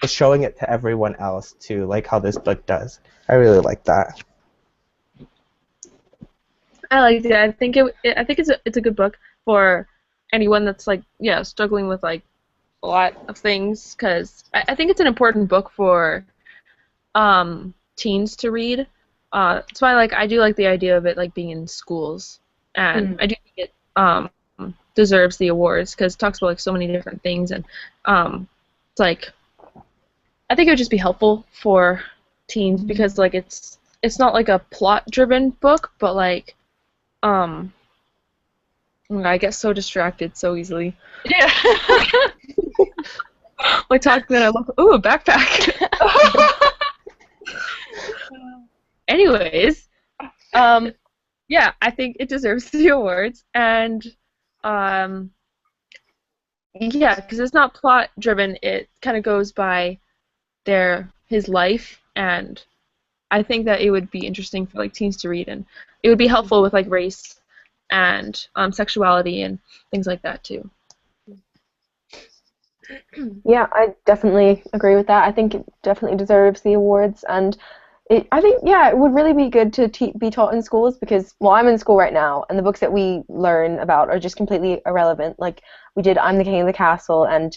showing it to everyone else too, like how this book does. I really like that. I like it. I think it's a good book for anyone that's like struggling with like a lot of things, because I think it's an important book for teens to read. That's why I do like the idea of it like being in schools, and I do think it deserves the awards because it talks about like so many different things, and it's like I think it would just be helpful for teens because like it's not like a plot-driven book, but like I get so distracted so easily. Yeah. Like talking and I look, ooh, a backpack. Anyways, yeah, I think it deserves the awards, and yeah, because it's not plot driven. It kind of goes by his life, and I think that it would be interesting for like teens to read, and it would be helpful with like race and sexuality and things like that too. Yeah, I definitely agree with that. I think it definitely deserves the awards, and I think, yeah, it would really be good to be taught in schools because, well, I'm in school right now, and the books that we learn about are just completely irrelevant. Like, we did I'm the King of the Castle and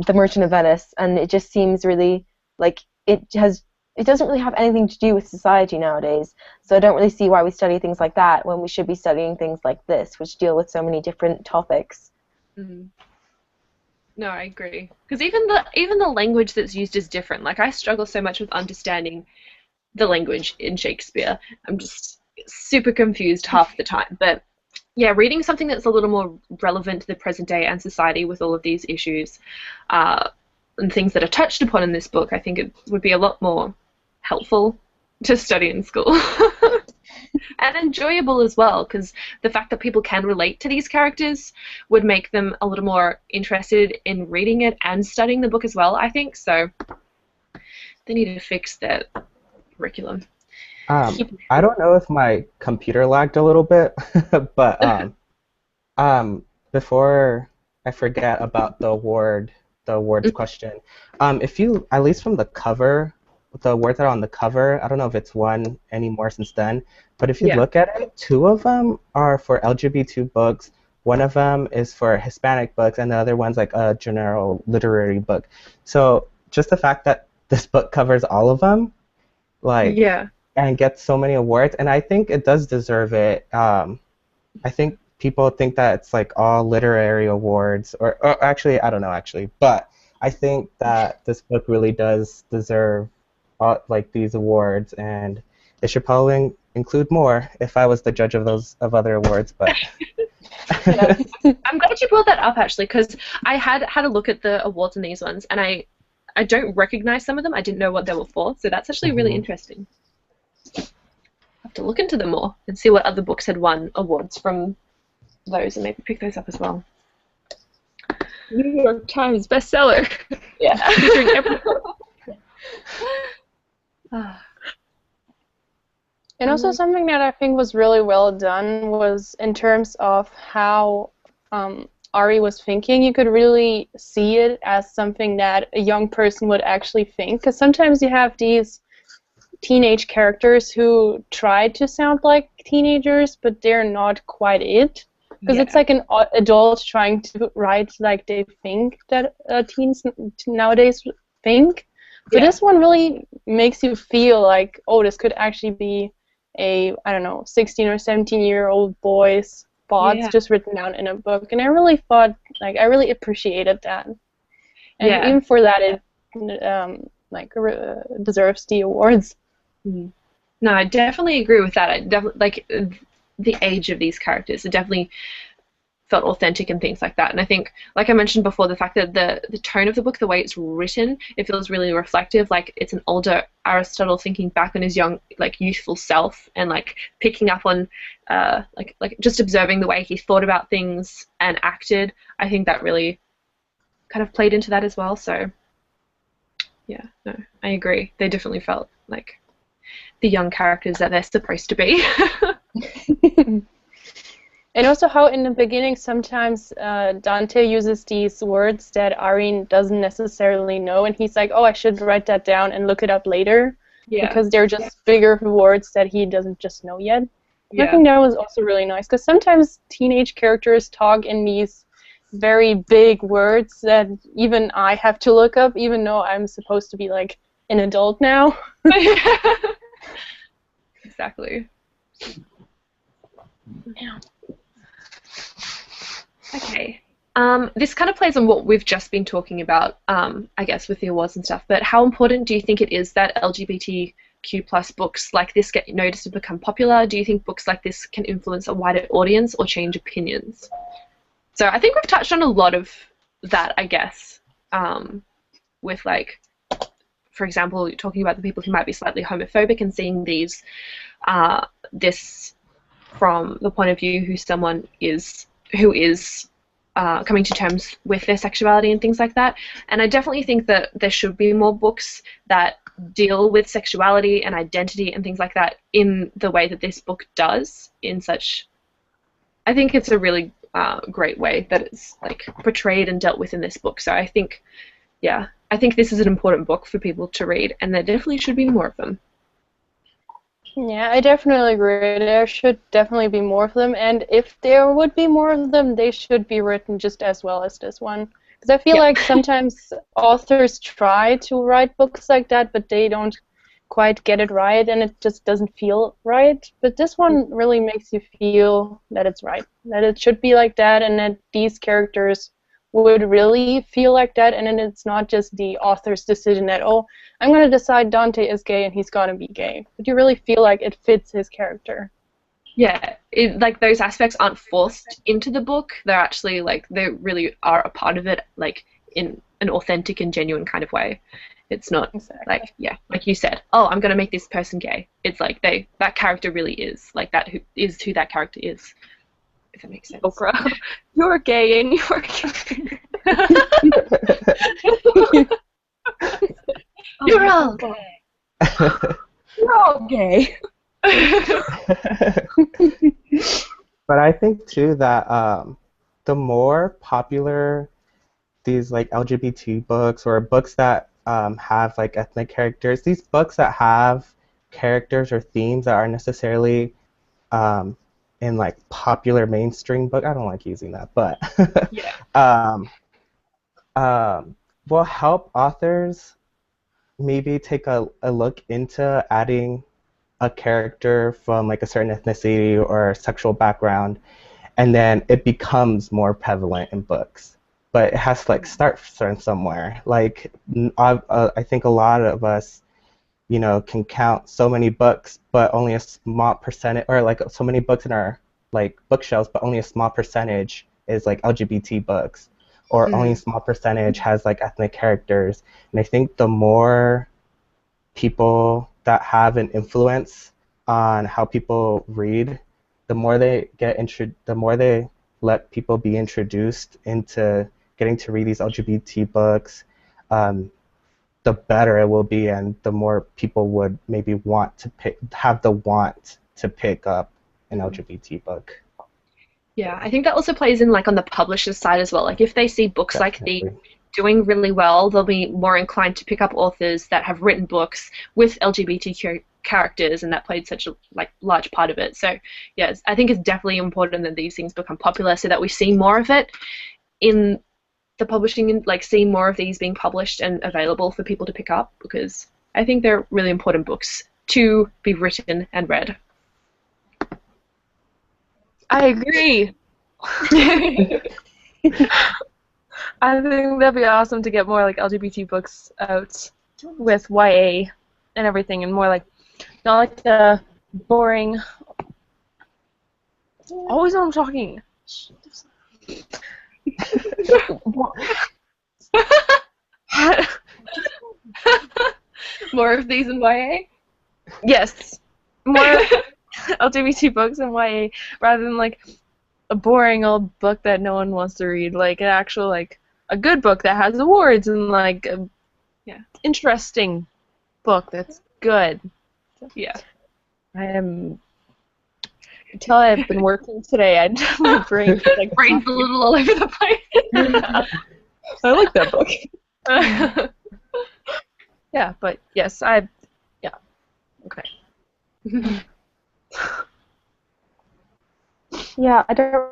The Merchant of Venice, and it just seems really, like, it doesn't really have anything to do with society nowadays, so I don't really see why we study things like that when we should be studying things like this, which deal with so many different topics. Mm-hmm. No, I agree. Because even the language that's used is different. Like, I struggle so much with understanding the language in Shakespeare. I'm just super confused half the time. But yeah, reading something that's a little more relevant to the present day and society with all of these issues and things that are touched upon in this book, I think it would be a lot more helpful to study in school. And enjoyable as well, because the fact that people can relate to these characters would make them a little more interested in reading it and studying the book as well, I think. So they need to fix that curriculum. I don't know if my computer lagged a little bit, but before I forget about the awards question, if you, at least from the cover, the awards that are on the cover, I don't know if it's won anymore since then, but if you look at it, 2 of them are for LGBT books, 1 of them is for Hispanic books, and the other one's like a general literary book. So just the fact that this book covers all of them, like, and gets so many awards, and I think it does deserve it. I think people think that it's like all literary awards, or actually, I don't know actually, but I think that this book really does deserve like these awards, and it should probably include more if I was the judge of other awards, but. I'm glad you brought that up actually, because I had a look at the awards in these ones, and I don't recognize some of them. I didn't know what they were for, so that's actually really interesting. I have to look into them more and see what other books had won awards from those, and maybe pick those up as well. New York Times bestseller. Yeah. Featuring every And also something that I think was really well done was in terms of how Ari was thinking. You could really see it as something that a young person would actually think. Because sometimes you have these teenage characters who try to sound like teenagers, but they're not quite it. Because it's like an adult trying to write like they think that teens nowadays think. But this one really makes you feel like, oh, this could actually be a, I don't know, 16 or 17-year-old boy's thoughts just written down in a book. And I really thought, like, I really appreciated that. And even for that, like deserves the awards. No, I definitely agree with that. I definitely like the age of these characters. It definitely felt authentic and things like that. And I think, like I mentioned before, the fact that the tone of the book, the way it's written, it feels really reflective. Like it's an older Aristotle thinking back on his young, like youthful self, and like picking up on, like just observing the way he thought about things and acted. I think that really kind of played into that as well. So yeah, no, I agree. They definitely felt like the young characters that they're supposed to be. And also how in the beginning sometimes Dante uses these words that Irene doesn't necessarily know, and he's like, oh, I should write that down and look it up later, because they're just bigger words that he doesn't just know yet. And I think that was also really nice, because sometimes teenage characters talk in these very big words that even I have to look up, even though I'm supposed to be like an adult now. Exactly. Yeah. Okay. This kind of plays on what we've just been talking about, I guess, with the awards and stuff, but how important do you think it is that LGBTQ plus books like this get noticed and become popular? Do you think books like this can influence a wider audience or change opinions? So I think we've touched on a lot of that, I guess, with, like, for example, talking about the people who might be slightly homophobic and seeing these, this from the point of view who is coming to terms with their sexuality and things like that. And I definitely think that there should be more books that deal with sexuality and identity and things like that in the way that this book does. I think it's a really great way that it's like portrayed and dealt with in this book. So I think, I think this is an important book for people to read, and there definitely should be more of them. Yeah, I definitely agree. There should definitely be more of them, and if there would be more of them, they should be written just as well as this one. Because I feel like sometimes authors try to write books like that, but they don't quite get it right, and it just doesn't feel right. But this one really makes you feel that it's right, that it should be like that, and that these characters would really feel like that, and then it's not just the author's decision that, oh, I'm going to decide Dante is gay and he's going to be gay. But you really feel like it fits his character. Yeah, like those aspects aren't forced into the book. They're actually like, they really are a part of it, like in an authentic and genuine kind of way. It's not like, like you said, oh, I'm going to make this person gay. It's like that character really is, like that is who that character is. If that makes sense. Oprah, you're gay and you're gay. You're all gay. You're all gay. But I think too that the more popular these like LGBT books or books that have like ethnic characters, these books that have characters or themes that aren't necessarily in like popular mainstream book. I don't like using that, but will help authors maybe take a look into adding a character from like a certain ethnicity or sexual background, and then it becomes more prevalent in books. But it has to like start from somewhere. Like I think a lot of us, you know, can count so many books, but only a small percentage, or like so many books in our like bookshelves, but only a small percentage is like LGBT books, or only a small percentage has like ethnic characters. And I think the more people that have an influence on how people read, the more they the more they let people be introduced into getting to read these LGBT books, the better it will be, and the more people would maybe want to have the want to pick up an LGBT book. Yeah, I think that also plays in like on the publisher's side as well. Like if they see books like these doing really well, they'll be more inclined to pick up authors that have written books with LGBTQ characters, and that played such a like large part of it. So yes, I think it's definitely important that these things become popular so that we see more of it in the publishing, and like see more of these being published and available for people to pick up, because I think they're really important books to be written and read. I agree. I think that'd be awesome to get more like LGBT books out with YA and everything, and more like not like the boring. Always when I'm talking. More of these in YA? Yes, more LGBT books in YA rather than like a boring old book that no one wants to read. Like an actual like a good book that has awards and like a interesting book that's good. Yeah. Until I've been working today, my brain like Brain's a little all over the place. I like that book. Yeah, but yes, okay. Yeah, I don't have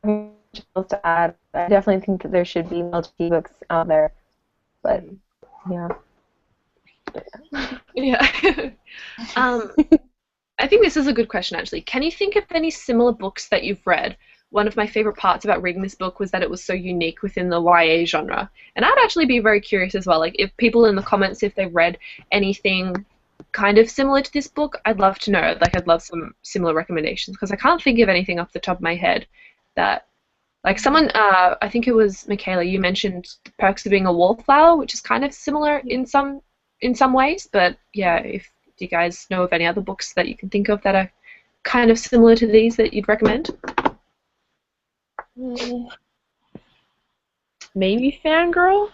much else to add. I definitely think that there should be LGBT books out there, but yeah. Yeah. I think this is a good question, actually. Can you think of any similar books that you've read? One of my favorite parts about reading this book was that it was so unique within the YA genre. And I'd actually be very curious as well. Like, if people in the comments, if they've read anything kind of similar to this book, I'd love to know. Like, I'd love some similar recommendations, because I can't think of anything off the top of my head that, like, someone, I think it was Michaela, you mentioned The Perks of Being a Wallflower, which is kind of similar in some ways, but yeah, if you guys know of any other books that you can think of that are kind of similar to these that you'd recommend? Maybe Fangirl?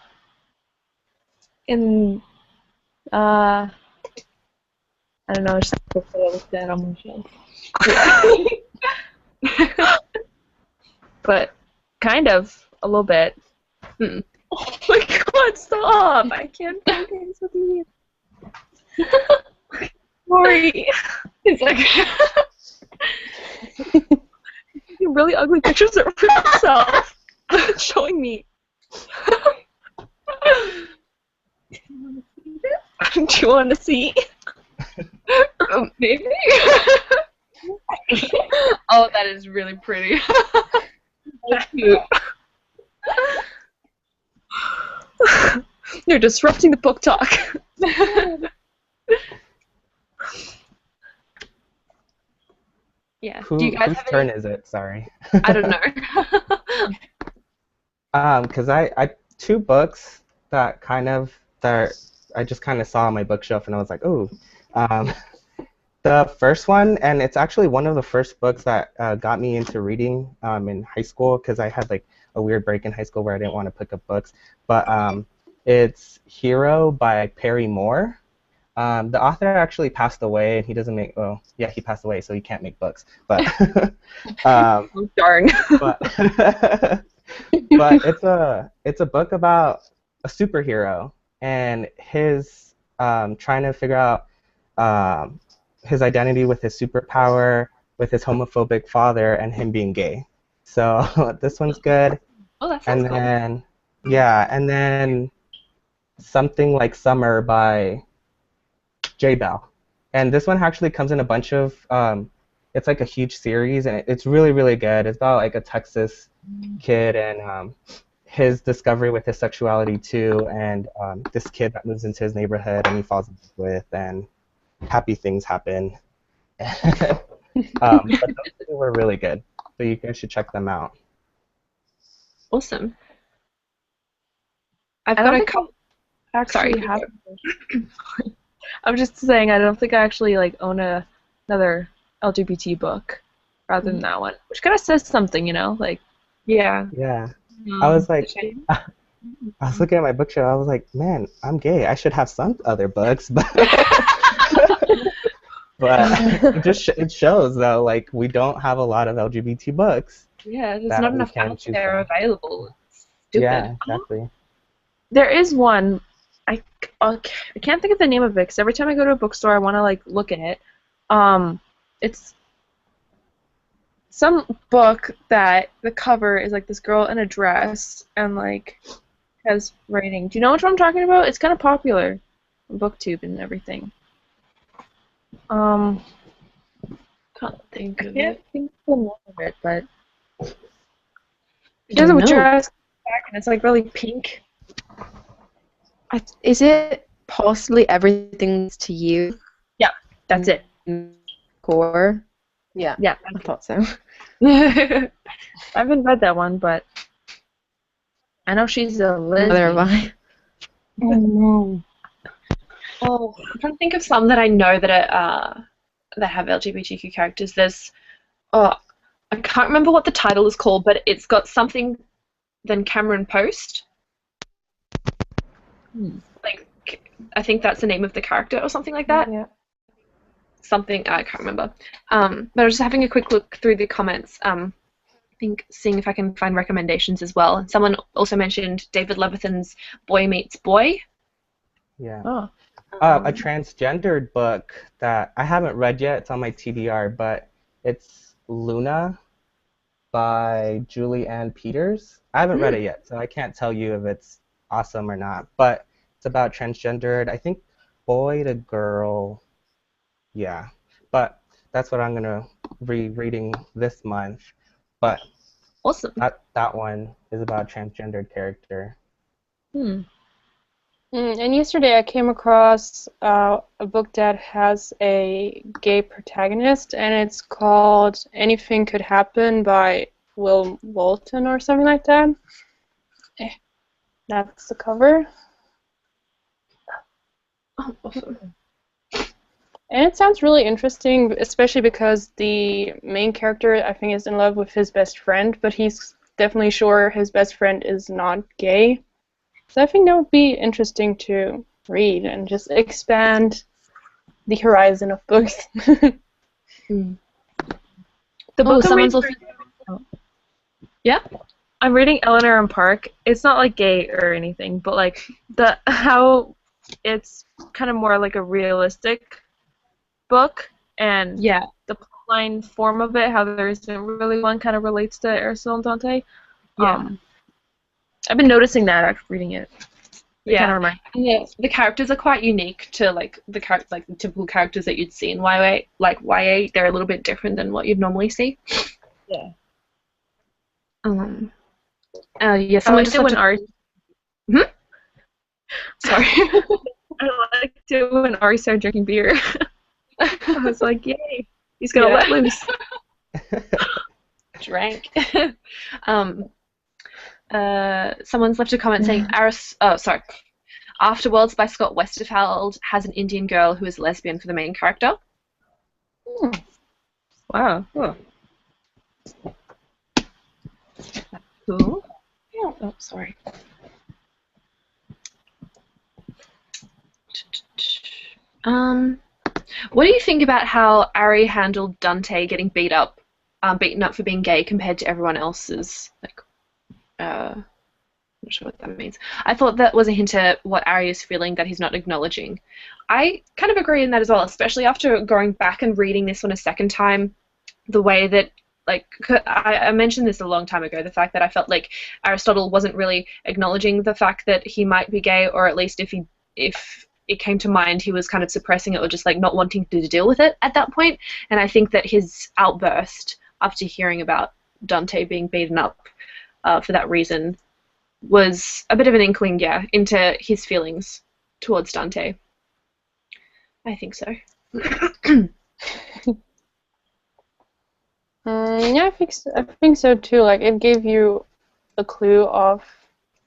And I don't know, it's just a book that I looked at on my shelf. But kind of a little bit. Oh my god, stop! I can't focus with you. Sorry. It's like really ugly pictures of yourself showing me. Do you want to see? Maybe. Oh, that is really pretty. That's cute. You're disrupting the book talk. Yeah. Whose turn is it? Sorry. I don't know. Because I two books that I just kind of saw on my bookshelf and I was like, oh. The first one, and it's actually one of the first books that got me into reading in high school, because I had like a weird break in high school where I didn't want to pick up books. But it's Hero by Perry Moore. The author actually passed away, and he doesn't make. Well, yeah, he passed away, so he can't make books. But oh, darn. but it's a book about a superhero and his trying to figure out his identity with his superpower, with his homophobic father, and him being gay. So this one's good. Oh, that sounds cool. And then Something Like Summer by J. Bell. And this one actually comes in a bunch of, it's like a huge series, and it's really, really good. It's about like a Texas kid and his discovery with his sexuality too, and this kid that moves into his neighborhood and he falls in love with, and happy things happen. But those two were really good, so you guys should check them out. Awesome. I've got a couple. Sorry. I'm just saying, I don't think I actually like own another LGBT book rather than that one, which kind of says something, you know, like. Yeah. Yeah. I was like, I was looking at my bookshelf. I was like, man, I'm gay. I should have some other books, but it shows though, like we don't have a lot of LGBT books. Yeah, there's not enough out there available. It's stupid. Yeah, exactly. There is one. I can't think of the name of it because every time I go to a bookstore, I want to like look at it. It's some book that the cover is like this girl in a dress and like has writing. Do you know which one I'm talking about? It's kind of popular on BookTube and everything. Can't think of I can't it. think of the name of it, but she has a dress back and it's like really pink. Is it possibly everything's to you. Yeah, that's it. Core. Yeah. Yeah. I thought so. I haven't read that one, but I know she's a Neither have lesbian. I. Oh no. Oh, I'm trying to think of some that I know that are that have LGBTQ characters. There's I can't remember what the title is called, but it's got something than Cameron Post. Like I think that's the name of the character or something like that. Yeah. Something I can't remember. But I was just having a quick look through the comments. I think seeing if I can find recommendations as well. Someone also mentioned David Levithan's Boy Meets Boy. Yeah. Oh. A transgendered book that I haven't read yet. It's on my TBR, but it's Luna by Julie Ann Peters. I haven't read it yet, so I can't tell you if it's awesome or not. But it's about transgendered, I think boy to girl. Yeah. But that's what I'm gonna be reading this month. But Awesome. that one is about a transgendered character. And yesterday I came across a book that has a gay protagonist, and it's called Anything Could Happen by Will Walton or something like that. That's the cover. Oh, awesome. And it sounds really interesting, especially because the main character, I think, is in love with his best friend, but he's definitely sure his best friend is not gay. So I think that would be interesting to read and just expand the horizon of books. The book someone's I'm reading, Yeah? I'm reading Eleanor and Park. It's not like gay or anything, but like how it's kind of more like a realistic book, and Yeah. the plotline form of it, how there isn't really one, kind of relates to Aristotle Dante. Yeah. I've been noticing that after reading it. It kind of reminds Yeah, the characters are quite unique to like the typical characters that you'd see in YA. Like YA, they're a little bit different than what you'd normally see. Yeah. Yeah. I Someone liked just it when left Ari. Sorry. I liked it when Ari started drinking beer. I was like, yay, he's gonna let loose. Drank. Someone's left a comment saying Afterworlds by Scott Westerfeld has an Indian girl who is lesbian for the main character. Wow. Cool. Cool. Oh, sorry. What do you think about how Ari handled Dante getting beaten up for being gay compared to everyone else's? Like, I'm not sure what that means. I thought that was a hint at what Ari is feeling that he's not acknowledging. I kind of agree in that as well, especially after going back and reading this one a second time. The way that, like, I mentioned this a long time ago, the fact that I felt like Aristotle wasn't really acknowledging the fact that he might be gay, or at least if it came to mind, he was kind of suppressing it or just like not wanting to deal with it at that point. And I think that his outburst after hearing about Dante being beaten up for that reason was a bit of an inkling, into his feelings towards Dante. I think so. Yeah, I think so too. Like, it gave you a clue of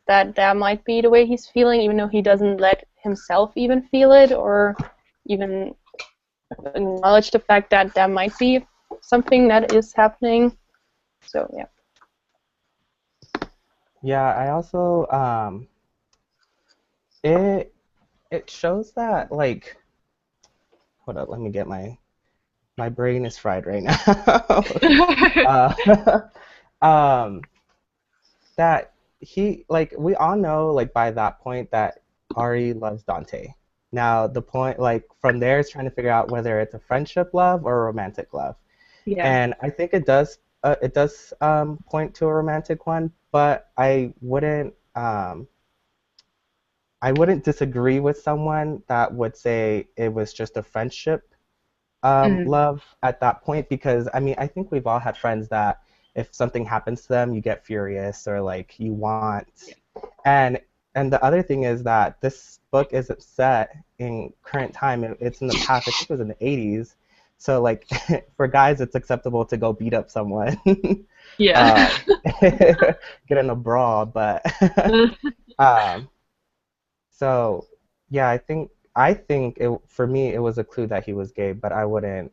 that might be the way he's feeling, even though he doesn't let himself even feel it or even acknowledge the fact that that might be something that is happening. So yeah. Yeah, I also it shows that, like, hold up, let me get my brain is fried right now. That he, like, we all know, like, by that point that Ari loves Dante. Now the point, like, from there is trying to figure out whether it's a friendship love or a romantic love. Yeah. And I think it does point to a romantic one, but I wouldn't disagree with someone that would say it was just a friendship love at that point, because I mean, I think we've all had friends that if something happens to them, you get furious or like you want, and and the other thing is that this book isn't set in current time. It's in the past. I think it was in the 80s. So like for guys, it's acceptable to go beat up someone, Yeah. get in a brawl. But um, so yeah, I think for me it was a clue that he was gay, but I wouldn't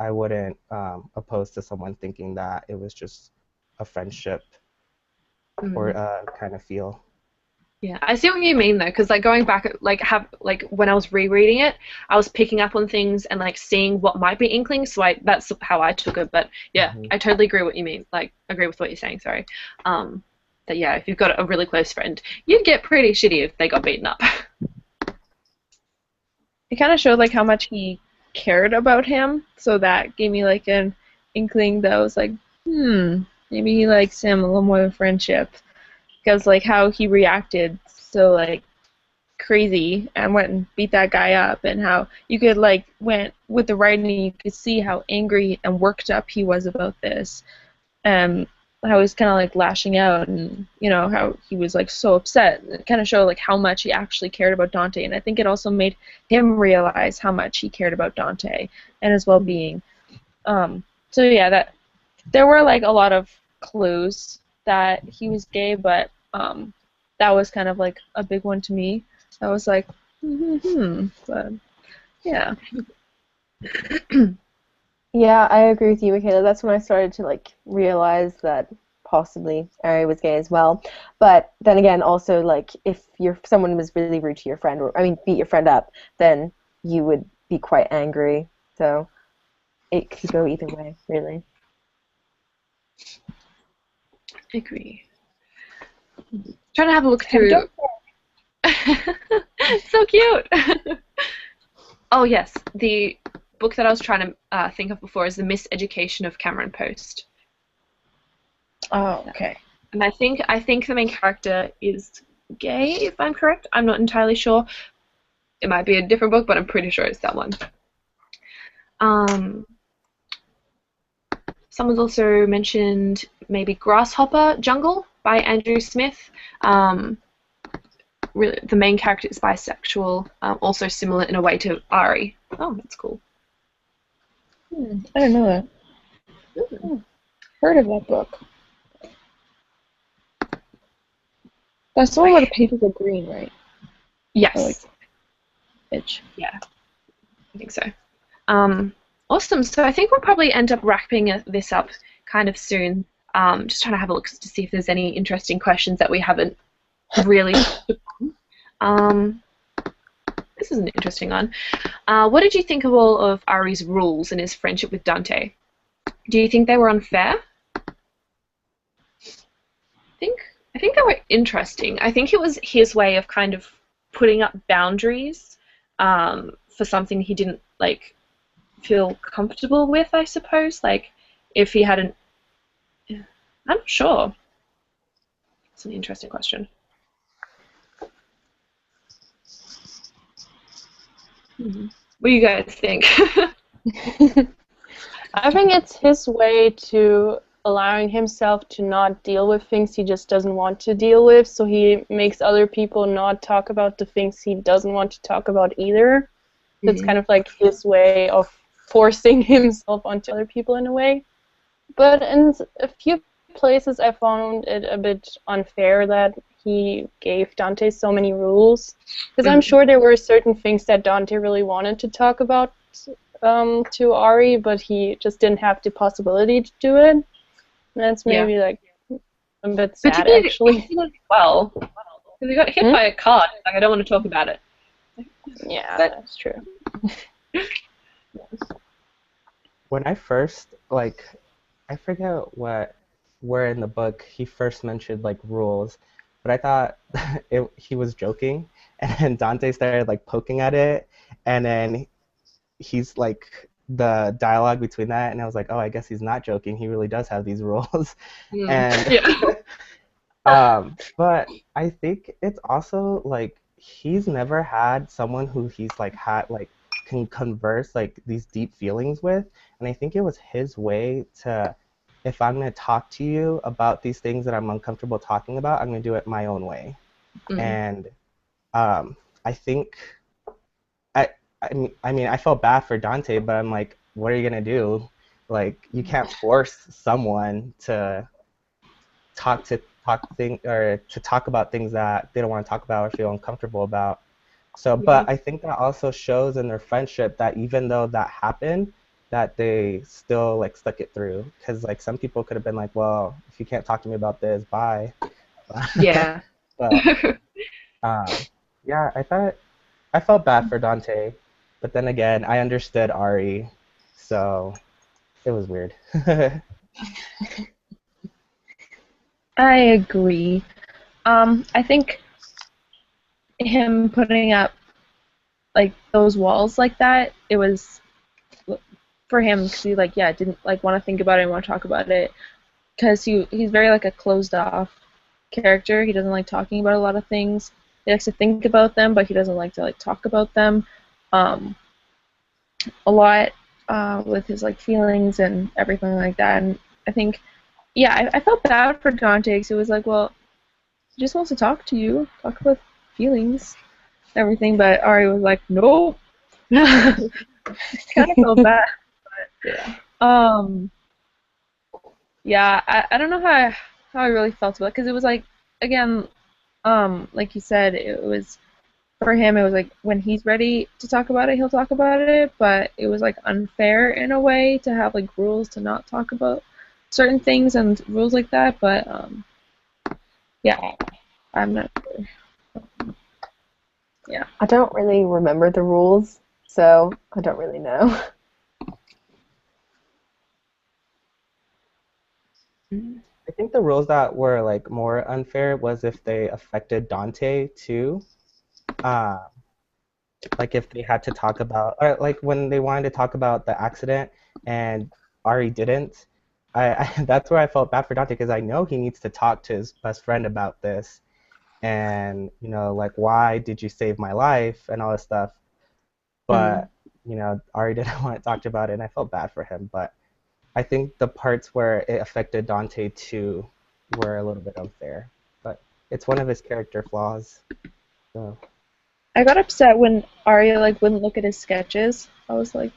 oppose to someone thinking that it was just a friendship or kind of feel. Yeah, I see what you mean though, because like going back, like when I was rereading it, I was picking up on things and like seeing what might be inklings. So that's how I took it. But yeah, Hmm. I totally agree what you mean. Like agree with what you're saying. Sorry. That yeah, if you've got a really close friend, you'd get pretty shitty if they got beaten up. It kind of showed like how much he cared about him, so that gave me like an inkling that was like, maybe he likes him a little more than friendship, because like how he reacted so like crazy and went and beat that guy up, and how you could like went with the writing, you could see how angry and worked up he was about this, and how he's kind of like lashing out, and you know how he was like so upset. It kind of showed like how much he actually cared about Dante, and I think it also made him realize how much he cared about Dante and his well-being. So yeah, that there were like a lot of clues that he was gay, but that was kind of like a big one to me. I was like, but yeah. Yeah, I agree with you, Michaela. That's when I started to like realize that possibly Ari was gay as well. But then again, also like if someone was really rude to your friend, or I mean, beat your friend up, then you would be quite angry. So it could go either way, really. Agree. Trying to have a look through. So cute. Oh yes, the book that I was trying to think of before is The Miseducation of Cameron Post. Oh, okay. And I think the main character is gay, if I'm correct. I'm not entirely sure. It might be a different book, but I'm pretty sure it's that one. Someone's also mentioned maybe Grasshopper Jungle by Andrew Smith. Really, the main character is bisexual, also similar in a way to Ari. Oh, that's cool. I don't know that. Heard of that book. That's the one where the pages are green, right? Yes. Or like itch. Yeah, I think so. Awesome. So I think we'll probably end up wrapping this up kind of soon. Just trying to have a look to see if there's any interesting questions that we haven't really. This is an interesting one. What did you think of all of Ari's rules and his friendship with Dante? Do you think they were unfair? I think they were interesting. I think it was his way of kind of putting up boundaries for something he didn't like feel comfortable with, I suppose. Like if he hadn't, I'm not sure. It's an interesting question. What do you guys think? I think it's his way to allowing himself to not deal with things he just doesn't want to deal with, so he makes other people not talk about the things he doesn't want to talk about either. It's kind of like his way of forcing himself onto other people in a way. But in a few places I found it a bit unfair that he gave Dante so many rules, because I'm sure there were certain things that Dante really wanted to talk about to Ari, but he just didn't have the possibility to do it. And that's maybe like a bit sad, actually. He did well, because he got hit by a car. Like, I don't want to talk about it. Yeah, that's true. When I first, like, I forget where in the book he first mentioned, like, rules, but I thought he was joking, and then Dante started, like, poking at it, and then he's, like, the dialogue between that, and I was like, oh, I guess he's not joking. He really does have these rules. And but I think it's also, like, he's never had someone who he's, like, can converse, like, these deep feelings with, and I think it was his way to, if I'm going to talk to you about these things that I'm uncomfortable talking about, I'm going to do it my own way. And I think I mean I felt bad for Dante, but I'm like, what are you gonna do? Like, you can't force someone to talk about things that they don't want to talk about or feel uncomfortable about. So, but I think that also shows in their friendship that even though that happened, that they still like stuck it through. Because like some people could have been like, well, if you can't talk to me about this, bye. Yeah. But yeah, I felt bad for Dante, but then again, I understood Ari, so it was weird. I agree. I think him putting up like those walls like that, it was for him because he like didn't like want to think about it and want to talk about it because he's very like a closed off character. He doesn't like talking about a lot of things. He likes to think about them, but he doesn't like to like talk about them a lot with his like feelings and everything like that. And I think I felt bad for Dante because it was like, well, he just wants to talk to you, talk about feelings, everything. But Ari was like, no. Kind of felt bad. Yeah. I don't know how I really felt about it because it was like again, like you said, it was for him. It was like when he's ready to talk about it, he'll talk about it. But it was like unfair in a way to have like rules to not talk about certain things and rules like that. But yeah, I'm not sure. Yeah. I don't really remember the rules, so I don't really know. I think the rules that were like more unfair was if they affected Dante too. Uh, like if they had to talk about, or like when they wanted to talk about the accident and Ari didn't. That's where I felt bad for Dante because I know he needs to talk to his best friend about this, and like, why did you save my life and all this stuff. But Ari didn't want to talk about it, and I felt bad for him. But I think the parts where it affected Dante too were a little bit unfair. But it's one of his character flaws. So. I got upset when Arya like wouldn't look at his sketches. I was like,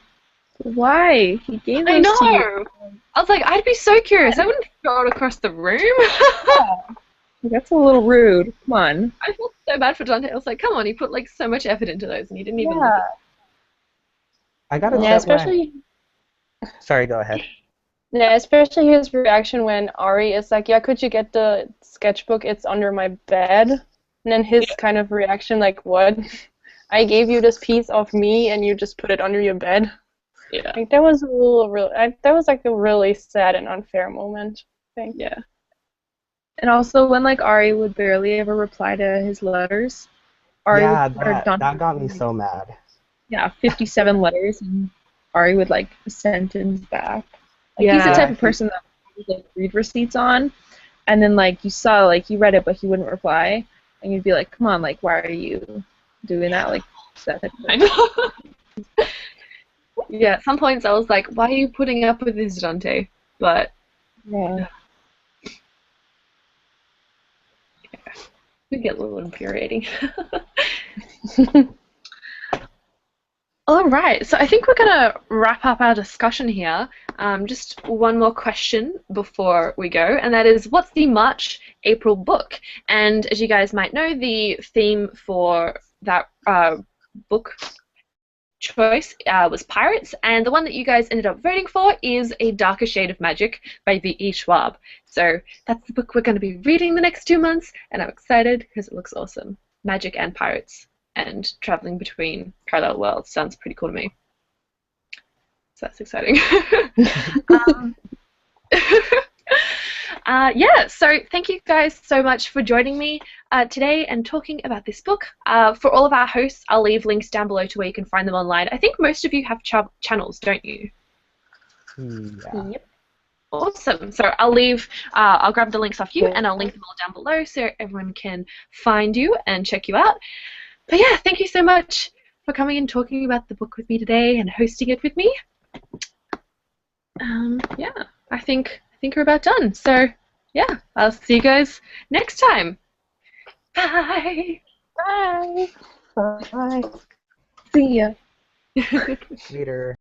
why? He gave I those to you. know. I was like, I'd be so curious. I wouldn't throw it across the room. That's a little rude. Come on. I felt so bad for Dante. I was like, come on, he put like so much effort into those, and he didn't even look at I got Yeah, upset especially. Sorry, go ahead. Yeah, especially his reaction when Ari is like, yeah, could you get the sketchbook? It's under my bed. And then his kind of reaction, like, what? I gave you this piece of me and you just put it under your bed. Yeah. Like, that was that was like a really sad and unfair moment, I think. Yeah. And also when like Ari would barely ever reply to his letters. Yeah, Dante that got me so mad. Yeah, 57 letters, and Ari would like a sentence back. Like he's the type of person that would like read receipts on, and then like you saw like you read it but he wouldn't reply, and you'd be like, come on, like why are you doing that? Like that type of I know. Yeah, at some points I was like, why are you putting up with this, Dante? But yeah. It could get a little infuriating. All right, so I think we're going to wrap up our discussion here. Just one more question before we go, and that is, what's the March-April book? And as you guys might know, the theme for that book choice was pirates, and the one that you guys ended up voting for is A Darker Shade of Magic by V.E. Schwab. So that's the book we're going to be reading the next 2 months, and I'm excited because it looks awesome. Magic and pirates and traveling between parallel worlds sounds pretty cool to me. So that's exciting. Yeah, so thank you guys so much for joining me today and talking about this book. For all of our hosts, I'll leave links down below to where you can find them online. I think most of you have channels, don't you? Yeah. Yep. Awesome. So I'll grab the links off you and I'll link them all down below so everyone can find you and check you out. But yeah, thank you so much for coming and talking about the book with me today and hosting it with me. Yeah, I think we're about done. So yeah, I'll see you guys next time. Bye. Bye. Bye. See ya. Later.